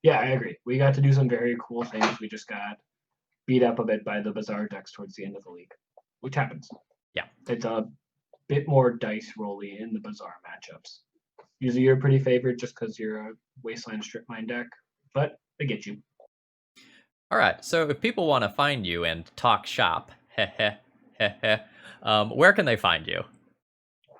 Yeah, I agree. We got to do some very cool things. We just got beat up a bit by the Bazaar decks towards the end of the league, which happens. Yeah. It's a bit more dice rolly in the Bazaar matchups. Usually you're pretty favored just because you're a Wasteland Strip Mine deck, but they get you. All right, so if people want to find you and talk shop, Where can they find you?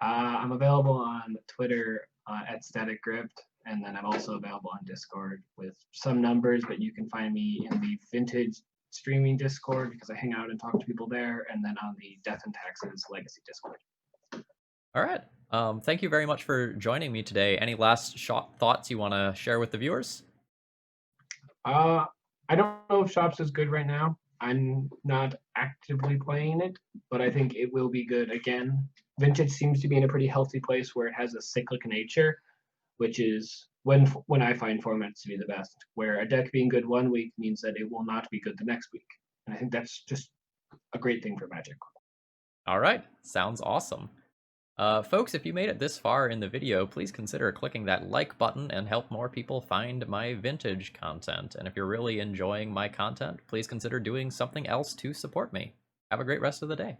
I'm available on Twitter at Static Gripped, and then I'm also available on Discord with some numbers, but you can find me in the Vintage streaming Discord because I hang out and talk to people there, and then on the Death and Taxes Legacy Discord. All right. Thank you very much for joining me today. Any last thoughts you want to share with the viewers? I don't know if Shops is good right now. I'm not actively playing it, but I think it will be good again. Vintage seems to be in a pretty healthy place where it has a cyclic nature, which is when I find formats to be the best, where a deck being good one week means that it will not be good the next week. And I think that's just a great thing for Magic. All right. Sounds awesome. Folks, if you made it this far in the video, please consider clicking that like button and help more people find my vintage content. And if you're really enjoying my content, please consider doing something else to support me. Have a great rest of the day.